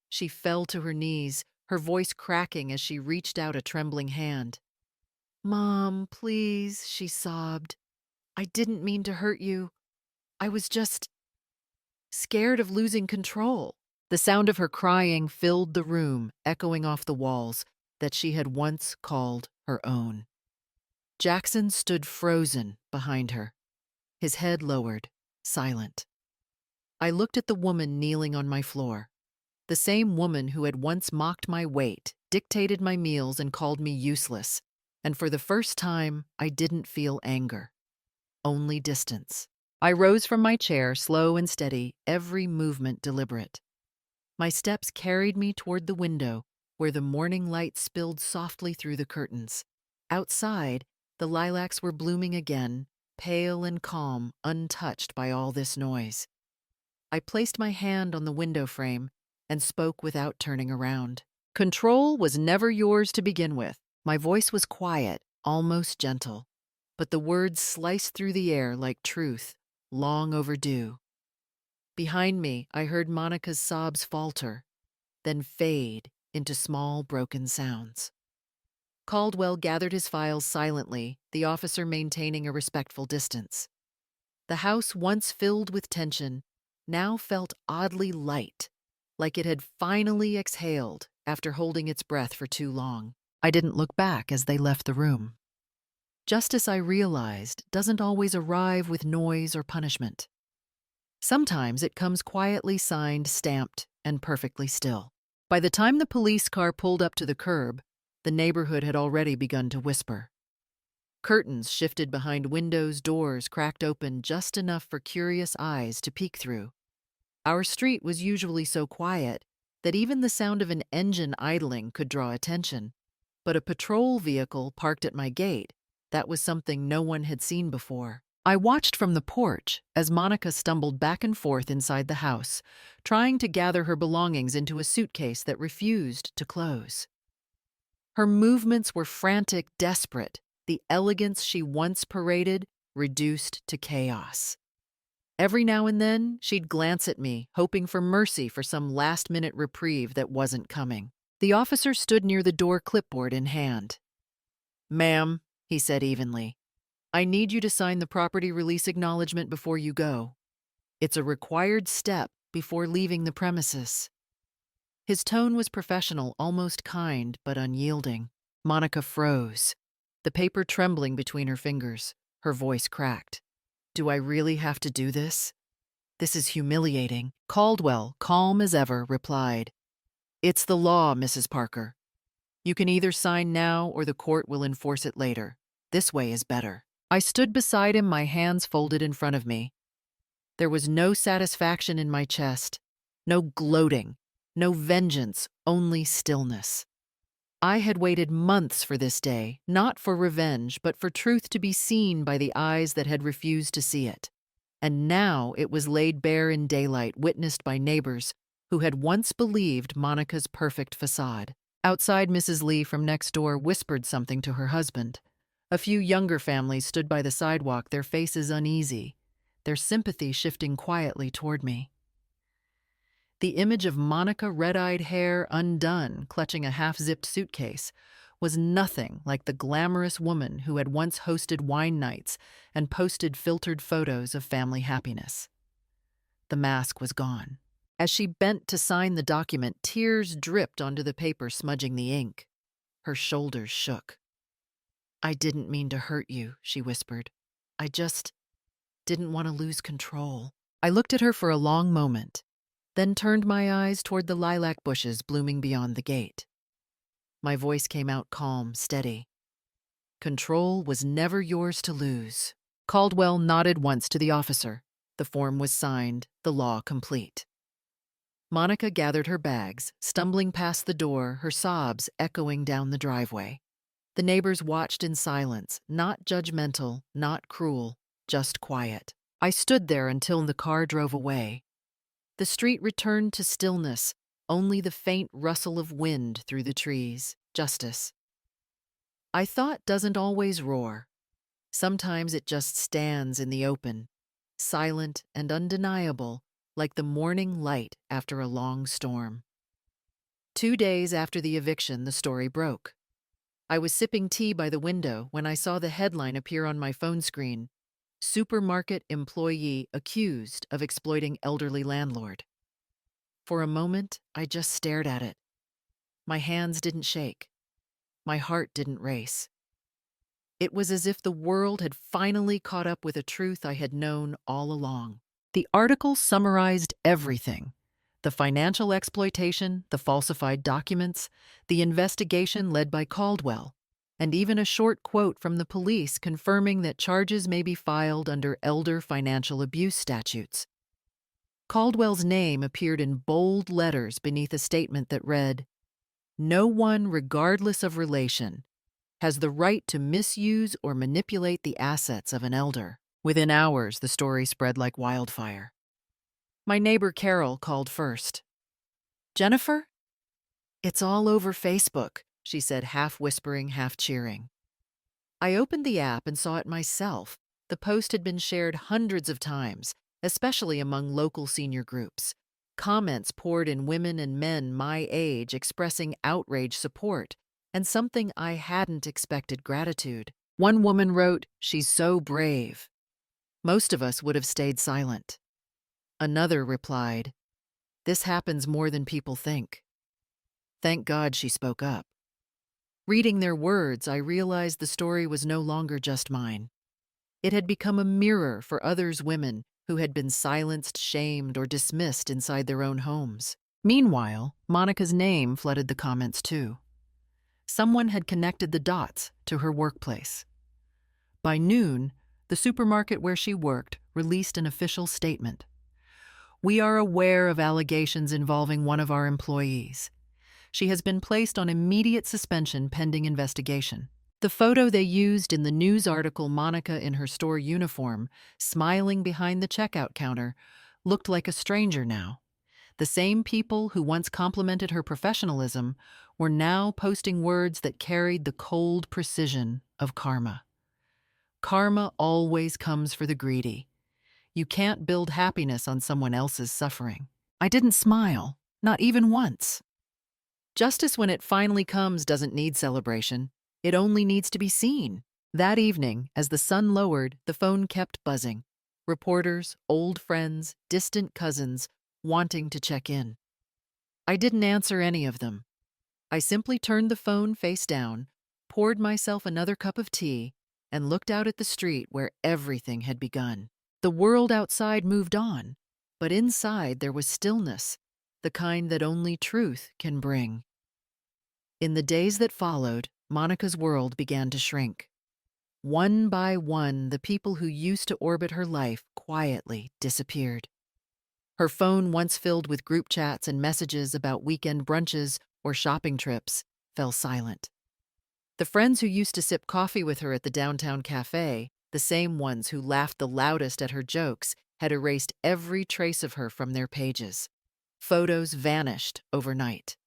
She fell to her knees, her voice cracking as she reached out a trembling hand. "Mom, please," she sobbed. "I didn't mean to hurt you. I was just scared of losing control." The sound of her crying filled the room, echoing off the walls that she had once called her own. Jackson stood frozen behind her, his head lowered, silent. I looked at the woman kneeling on my floor, the same woman who had once mocked my weight, dictated my meals, and called me useless. And for the first time, I didn't feel anger, only distance. I rose from my chair, slow and steady, every movement deliberate. My steps carried me toward the window, where the morning light spilled softly through the curtains. Outside, the lilacs were blooming again, pale and calm, untouched by all this noise. I placed my hand on the window frame and spoke without turning around. Control was never yours to begin with. My voice was quiet, almost gentle, but the words sliced through the air like truth, long overdue. Behind me, I heard Monica's sobs falter, then fade into small, broken sounds. Caldwell gathered his files silently, the officer maintaining a respectful distance. The house, once filled with tension, now felt oddly light, like it had finally exhaled after holding its breath for too long. I didn't look back as they left the room. Justice, I realized, doesn't always arrive with noise or punishment. Sometimes it comes quietly signed, stamped, and perfectly still. By the time the police car pulled up to the curb, the neighborhood had already begun to whisper. Curtains shifted behind windows, doors cracked open just enough for curious eyes to peek through. Our street was usually so quiet that even the sound of an engine idling could draw attention. But a patrol vehicle parked at my gate, that was something no one had seen before. I watched from the porch as Monica stumbled back and forth inside the house, trying to gather her belongings into a suitcase that refused to close. Her movements were frantic, desperate, the elegance she once paraded reduced to chaos. Every now and then, she'd glance at me, hoping for mercy for some last-minute reprieve that wasn't coming. The officer stood near the door, clipboard in hand. "Ma'am," he said evenly, "I need you to sign the property release acknowledgement before you go. It's a required step before leaving the premises." His tone was professional, almost kind, but unyielding. Monica froze, the paper trembling between her fingers. Her voice cracked. "Do I really have to do this? This is humiliating." Caldwell, calm as ever, replied, "It's the law, Mrs. Parker. You can either sign now or the court will enforce it later. This way is better." I stood beside him, my hands folded in front of me. There was no satisfaction in my chest, no gloating, no vengeance, only stillness. I had waited months for this day, not for revenge, but for truth to be seen by the eyes that had refused to see it. And now it was laid bare in daylight, witnessed by neighbors who had once believed Monica's perfect facade. Outside, Mrs. Lee from next door whispered something to her husband. A few younger families stood by the sidewalk, their faces uneasy, their sympathy shifting quietly toward me. The image of Monica, red-eyed hair undone, clutching a half-zipped suitcase, was nothing like the glamorous woman who had once hosted wine nights and posted filtered photos of family happiness. The mask was gone. As she bent to sign the document, tears dripped onto the paper, smudging the ink. Her shoulders shook. "I didn't mean to hurt you," she whispered. "I just didn't want to lose control." I looked at her for a long moment, then turned my eyes toward the lilac bushes blooming beyond the gate. My voice came out calm, steady. "Control was never yours to lose." Caldwell nodded once to the officer. The form was signed, the law complete. Monica gathered her bags, stumbling past the door, her sobs echoing down the driveway. The neighbors watched in silence, not judgmental, not cruel, just quiet. I stood there until the car drove away. The street returned to stillness, only the faint rustle of wind through the trees. Justice, I thought, doesn't always roar. Sometimes it just stands in the open, silent and undeniable, like the morning light after a long storm. 2 days after the eviction, the story broke. I was sipping tea by the window when I saw the headline appear on my phone screen: "Supermarket employee accused of exploiting elderly landlord." For a moment, I just stared at it. My hands didn't shake. My heart didn't race. It was as if the world had finally caught up with a truth I had known all along. The article summarized everything: the financial exploitation, the falsified documents, the investigation led by Caldwell, and even a short quote from the police confirming that charges may be filed under elder financial abuse statutes. Caldwell's name appeared in bold letters beneath a statement that read, "No one, regardless of relation, has the right to misuse or manipulate the assets of an elder." Within hours, the story spread like wildfire. My neighbor Carol called first. "Jennifer? It's all over Facebook," she said, half whispering, half cheering. I opened the app and saw it myself. The post had been shared hundreds of times, especially among local senior groups. Comments poured in, women and men my age expressing outraged support, and something I hadn't expected: gratitude. One woman wrote, "She's so brave." Most of us would have stayed silent. Another replied, "This happens more than people think. Thank God she spoke up." Reading their words, I realized the story was no longer just mine. It had become a mirror for others women who had been silenced, shamed, or dismissed inside their own homes. Meanwhile, Monica's name flooded the comments too. Someone had connected the dots to her workplace. By noon, the supermarket where she worked released an official statement. "We are aware of allegations involving one of our employees. She has been placed on immediate suspension pending investigation." The photo they used in the news article, Monica in her store uniform, smiling behind the checkout counter, looked like a stranger now. The same people who once complimented her professionalism were now posting words that carried the cold precision of karma. Karma always comes for the greedy. You can't build happiness on someone else's suffering. I didn't smile, not even once. Justice, when it finally comes, doesn't need celebration. It only needs to be seen. That evening, as the sun lowered, the phone kept buzzing. Reporters, old friends, distant cousins, wanting to check in. I didn't answer any of them. I simply turned the phone face down, poured myself another cup of tea, and looked out at the street where everything had begun. The world outside moved on, but inside there was stillness, the kind that only truth can bring. In the days that followed, Monica's world began to shrink. One by one, the people who used to orbit her life quietly disappeared. Her phone, once filled with group chats and messages about weekend brunches or shopping trips, fell silent. The friends who used to sip coffee with her at the downtown cafe, the same ones who laughed the loudest at her jokes, had erased every trace of her from their pages. Photos vanished overnight.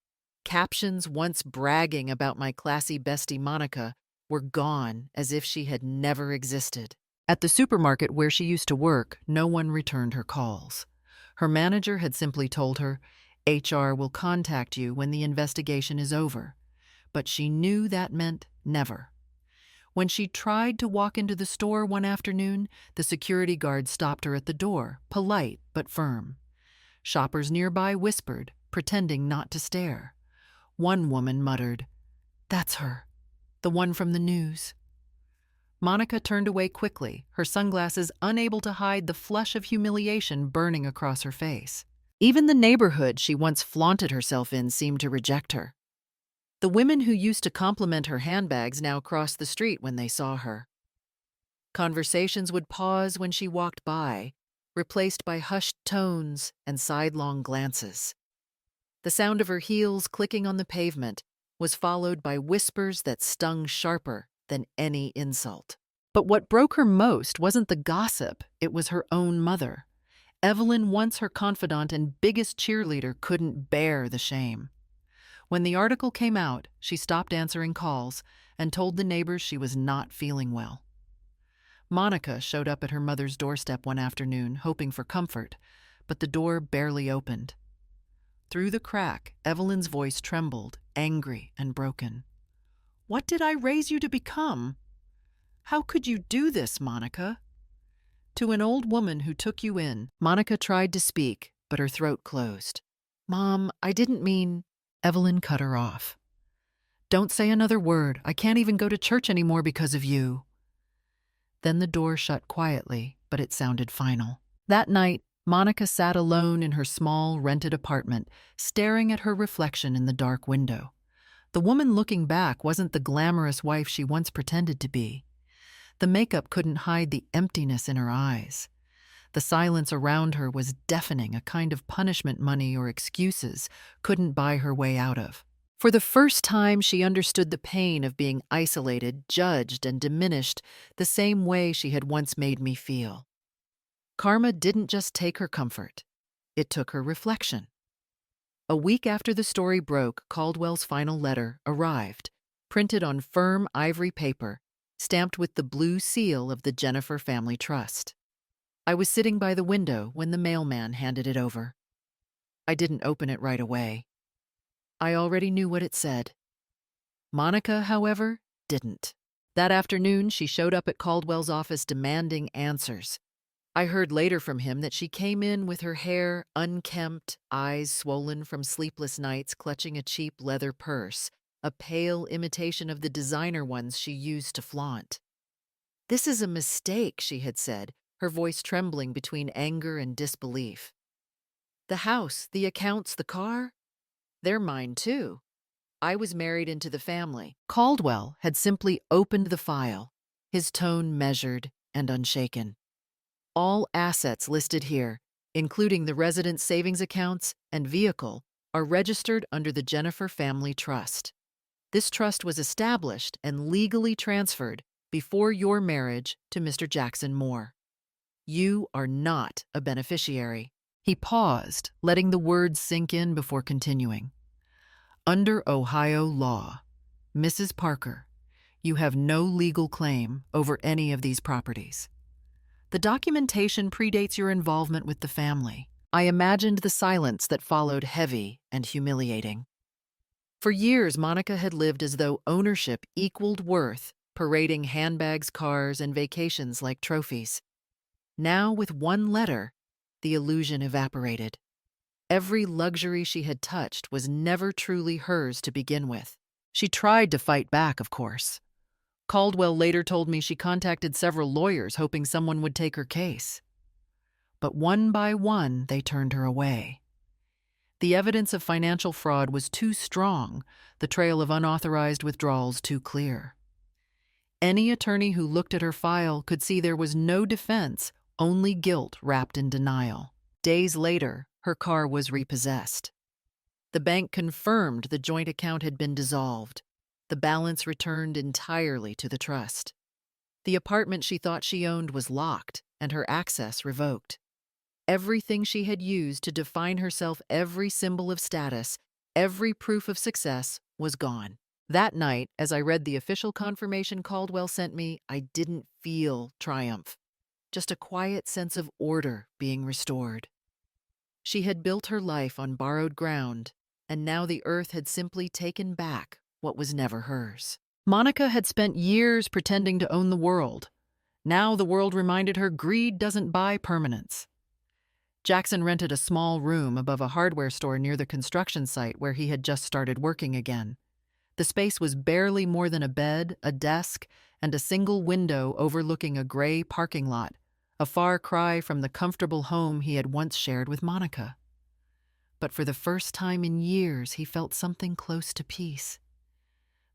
Captions once bragging about my classy bestie Monica were gone as if she had never existed. At the supermarket where she used to work, no one returned her calls. Her manager had simply told her, "HR will contact you when the investigation is over." But she knew that meant never. When she tried to walk into the store one afternoon, the security guard stopped her at the door, polite but firm. Shoppers nearby whispered, pretending not to stare. One woman muttered, "That's her, the one from the news." Monica turned away quickly, her sunglasses unable to hide the flush of humiliation burning across her face. Even the neighborhood she once flaunted herself in seemed to reject her. The women who used to compliment her handbags now crossed the street when they saw her. Conversations would pause when she walked by, replaced by hushed tones and sidelong glances. The sound of her heels clicking on the pavement was followed by whispers that stung sharper than any insult. But what broke her most wasn't the gossip, it was her own mother. Evelyn, once her confidant and biggest cheerleader, couldn't bear the shame. When the article came out, she stopped answering calls and told the neighbors she was not feeling well. Monica showed up at her mother's doorstep one afternoon, hoping for comfort, but the door barely opened. Through the crack, Evelyn's voice trembled, angry and broken. "What did I raise you to become? How could you do this, Monica?" To an old woman who took you in, Monica tried to speak, but her throat closed. "Mom, I didn't mean—" Evelyn cut her off. "Don't say another word. I can't even go to church anymore because of you." Then the door shut quietly, but it sounded final. That night, Monica sat alone in her small, rented apartment, staring at her reflection in the dark window. The woman looking back wasn't the glamorous wife she once pretended to be. The makeup couldn't hide the emptiness in her eyes. The silence around her was deafening, a kind of punishment money or excuses couldn't buy her way out of. For the first time, she understood the pain of being isolated, judged, and diminished the same way she had once made me feel. Karma didn't just take her comfort, it took her reflection. A week after the story broke, Caldwell's final letter arrived, printed on firm ivory paper, stamped with the blue seal of the Jennifer Family Trust. I was sitting by the window when the mailman handed it over. I didn't open it right away. I already knew what it said. Monica, however, didn't. That afternoon, she showed up at Caldwell's office demanding answers. I heard later from him that she came in with her hair unkempt, eyes swollen from sleepless nights, clutching a cheap leather purse, a pale imitation of the designer ones she used to flaunt. "This is a mistake," she had said, her voice trembling between anger and disbelief. "The house, the accounts, the car, they're mine too. I was married into the family." Caldwell had simply opened the file, his tone measured and unshaken. "All assets listed here, including the residence savings accounts and vehicle, are registered under the Jennifer Family Trust. This trust was established and legally transferred before your marriage to Mr. Jackson Moore. You are not a beneficiary." He paused, letting the words sink in before continuing. "Under Ohio law, Mrs. Parker, you have no legal claim over any of these properties. The documentation predates your involvement with the family." I imagined the silence that followed, heavy and humiliating. For years, Monica had lived as though ownership equaled worth, parading handbags, cars, and vacations like trophies. Now, with one letter, the illusion evaporated. Every luxury she had touched was never truly hers to begin with. She tried to fight back, of course. Caldwell later told me she contacted several lawyers hoping someone would take her case. But one by one, they turned her away. The evidence of financial fraud was too strong, the trail of unauthorized withdrawals too clear. Any attorney who looked at her file could see there was no defense, only guilt wrapped in denial. Days later, her car was repossessed. The bank confirmed the joint account had been dissolved. The balance returned entirely to the trust. The apartment she thought she owned was locked and her access revoked. Everything she had used to define herself, every symbol of status, every proof of success, was gone. That night, as I read the official confirmation Caldwell sent me, I didn't feel triumph, just a quiet sense of order being restored. She had built her life on borrowed ground, and now the earth had simply taken back what was never hers. Monica had spent years pretending to own the world. Now the world reminded her greed doesn't buy permanence. Jackson rented a small room above a hardware store near the construction site where he had just started working again. The space was barely more than a bed, a desk, and a single window overlooking a gray parking lot, a far cry from the comfortable home he had once shared with Monica. But for the first time in years, he felt something close to peace.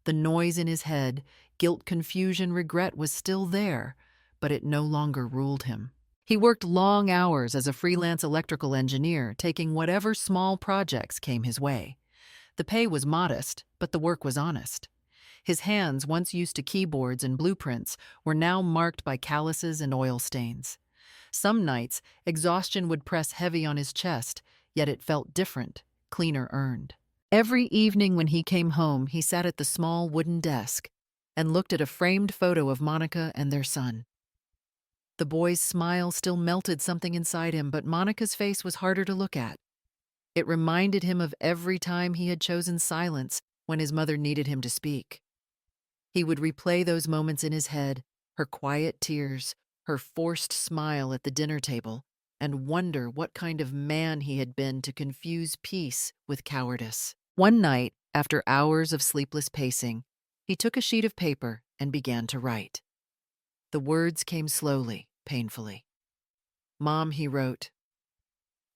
The noise in his head, guilt, confusion, regret was still there, but it no longer ruled him. He worked long hours as a freelance electrical engineer, taking whatever small projects came his way. The pay was modest, but the work was honest. His hands, once used to keyboards and blueprints, were now marked by calluses and oil stains. Some nights, exhaustion would press heavy on his chest, yet it felt different, cleaner earned. Every evening when he came home, he sat at the small wooden desk and looked at a framed photo of Monica and their son. The boy's smile still melted something inside him, but Monica's face was harder to look at. It reminded him of every time he had chosen silence when his mother needed him to speak. He would replay those moments in his head, her quiet tears, her forced smile at the dinner table, and wonder what kind of man he had been to confuse peace with cowardice. One night, after hours of sleepless pacing, he took a sheet of paper and began to write. The words came slowly, painfully. "Mom," he wrote,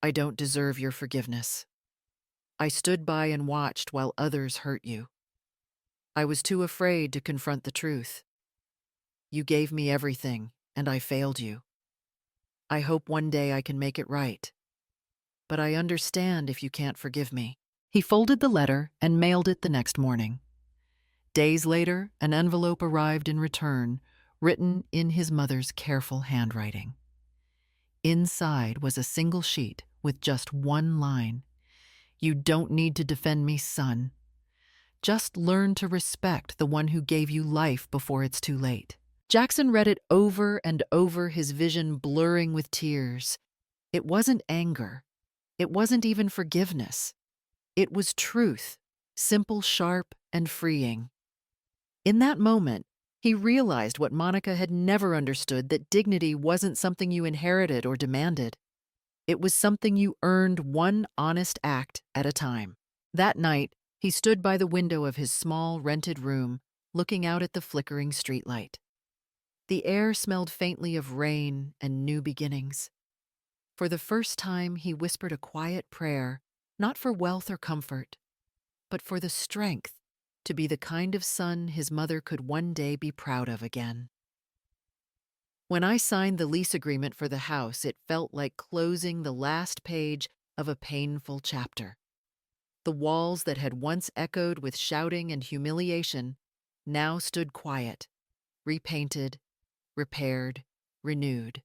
"I don't deserve your forgiveness. I stood by and watched while others hurt you. I was too afraid to confront the truth. You gave me everything, and I failed you. I hope one day I can make it right. But I understand if you can't forgive me." He folded the letter and mailed it the next morning. Days later, an envelope arrived in return, written in his mother's careful handwriting. Inside was a single sheet with just one line. "You don't need to defend me, son. Just learn to respect the one who gave you life before it's too late." Jackson read it over and over, his vision blurring with tears. It wasn't anger. It wasn't even forgiveness. It was truth, simple, sharp, and freeing. In that moment, he realized what Monica had never understood, that dignity wasn't something you inherited or demanded. It was something you earned one honest act at a time. That night, he stood by the window of his small rented room, looking out at the flickering streetlight. The air smelled faintly of rain and new beginnings. For the first time, he whispered a quiet prayer, not for wealth or comfort, but for the strength to be the kind of son his mother could one day be proud of again. When I signed the lease agreement for the house, it felt like closing the last page of a painful chapter. The walls that had once echoed with shouting and humiliation now stood quiet, repainted, repaired, renewed.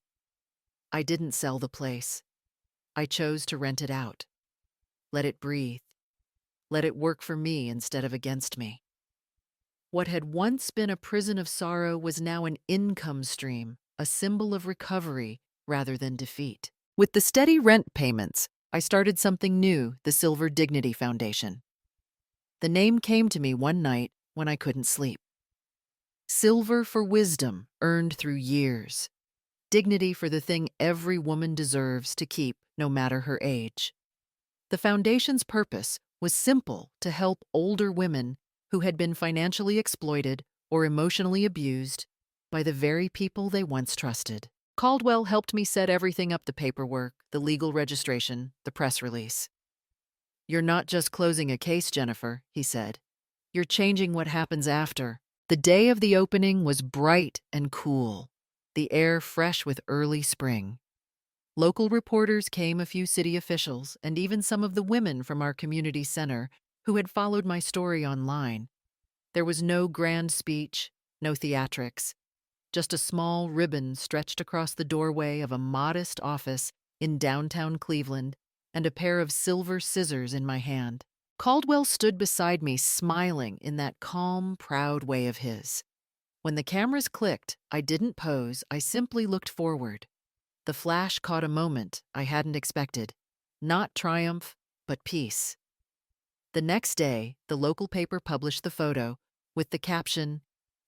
I didn't sell the place. I chose to rent it out. Let it breathe. Let it work for me instead of against me. What had once been a prison of sorrow was now an income stream, a symbol of recovery rather than defeat. With the steady rent payments, I started something new, the Silver Dignity Foundation. The name came to me one night when I couldn't sleep. Silver for wisdom earned through years. Dignity for the thing every woman deserves to keep, no matter her age. The foundation's purpose was simple: to help older women who had been financially exploited or emotionally abused by the very people they once trusted. Caldwell helped me set everything up: the paperwork, the legal registration, the press release. "You're not just closing a case, Jennifer," he said. "You're changing what happens after." The day of the opening was bright and cool, the air fresh with early spring. Local reporters came, a few city officials, and even some of the women from our community center who had followed my story online. There was no grand speech, no theatrics, just a small ribbon stretched across the doorway of a modest office in downtown Cleveland and a pair of silver scissors in my hand. Caldwell stood beside me, smiling in that calm, proud way of his. When the cameras clicked, I didn't pose, I simply looked forward. The flash caught a moment I hadn't expected. Not triumph, but peace. The next day, the local paper published the photo with the caption,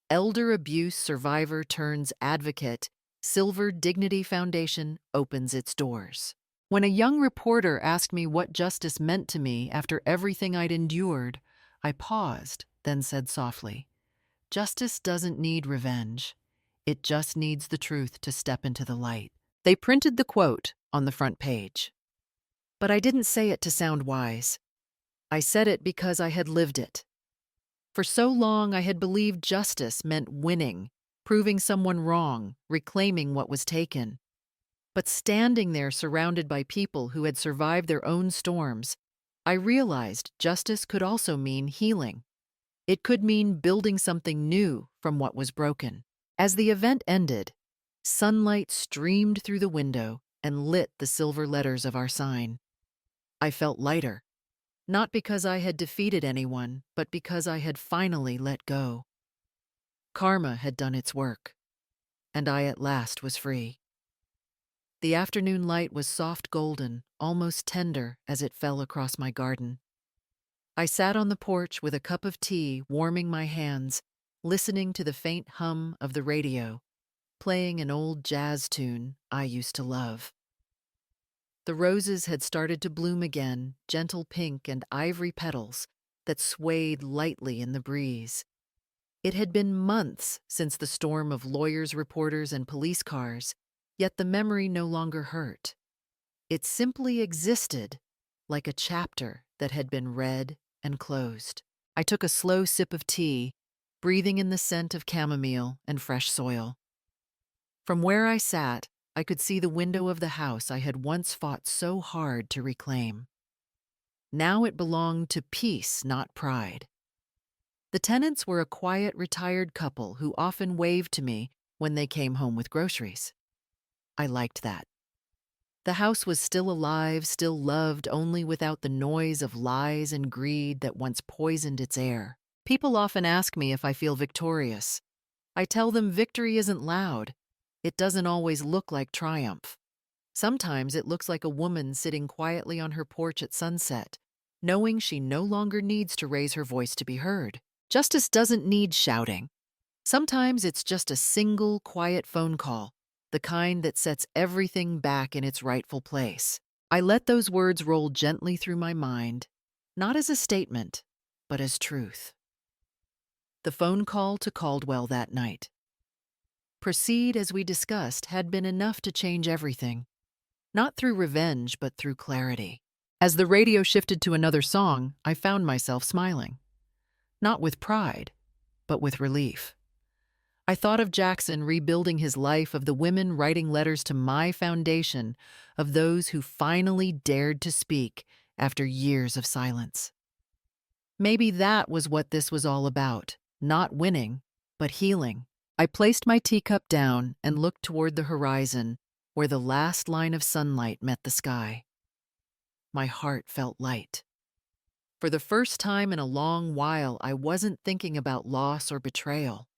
"Elder Abuse Survivor Turns Advocate, Silver Dignity Foundation Opens Its Doors." When a young reporter asked me what justice meant to me after everything I'd endured, I paused, then said softly, "Justice doesn't need revenge. It just needs the truth to step into the light." They printed the quote on the front page. But I didn't say it to sound wise. I said it because I had lived it. For so long, I had believed justice meant winning, proving someone wrong, reclaiming what was taken. But standing there surrounded by people who had survived their own storms, I realized justice could also mean healing. It could mean building something new from what was broken. As the event ended, sunlight streamed through the window and lit the silver letters of our sign. I felt lighter, not because I had defeated anyone, but because I had finally let go. Karma had done its work, and I at last was free. The afternoon light was soft golden, almost tender as it fell across my garden. I sat on the porch with a cup of tea warming my hands, listening to the faint hum of the radio, playing an old jazz tune I used to love. The roses had started to bloom again, gentle pink and ivory petals that swayed lightly in the breeze. It had been months since the storm of lawyers, reporters, and police cars, yet the memory no longer hurt. It simply existed, like a chapter that had been read and closed. I took a slow sip of tea, breathing in the scent of chamomile and fresh soil. From where I sat, I could see the window of the house I had once fought so hard to reclaim. Now it belonged to peace, not pride. The tenants were a quiet, retired couple who often waved to me when they came home with groceries. I liked that. The house was still alive, still loved, only without the noise of lies and greed that once poisoned its air. People often ask me if I feel victorious. I tell them victory isn't loud. It doesn't always look like triumph. Sometimes it looks like a woman sitting quietly on her porch at sunset, knowing she no longer needs to raise her voice to be heard. Justice doesn't need shouting. Sometimes it's just a single, quiet phone call, the kind that sets everything back in its rightful place. I let those words roll gently through my mind, not as a statement, but as truth. The phone call to Caldwell that night. Proceed, as we discussed, had been enough to change everything, not through revenge, but through clarity. As the radio shifted to another song, I found myself smiling, not with pride, but with relief. I thought of Jackson rebuilding his life, of the women writing letters to my foundation, of those who finally dared to speak after years of silence. Maybe that was what this was all about, not winning, but healing. I placed my teacup down and looked toward the horizon, where the last line of sunlight met the sky. My heart felt light. For the first time in a long while, I wasn't thinking about loss or betrayal.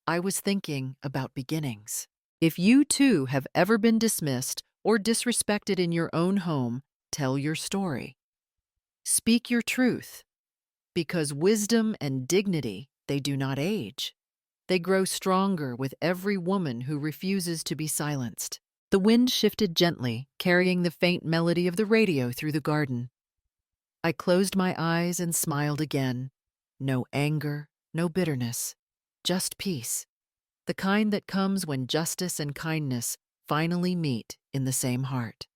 I was thinking about beginnings. If you too have ever been dismissed or disrespected in your own home, tell your story. Speak your truth, because wisdom and dignity, they do not age. They grow stronger with every woman who refuses to be silenced. The wind shifted gently, carrying the faint melody of the radio through the garden. I closed my eyes and smiled again. No anger, no bitterness, just peace. The kind that comes when justice and kindness finally meet in the same heart.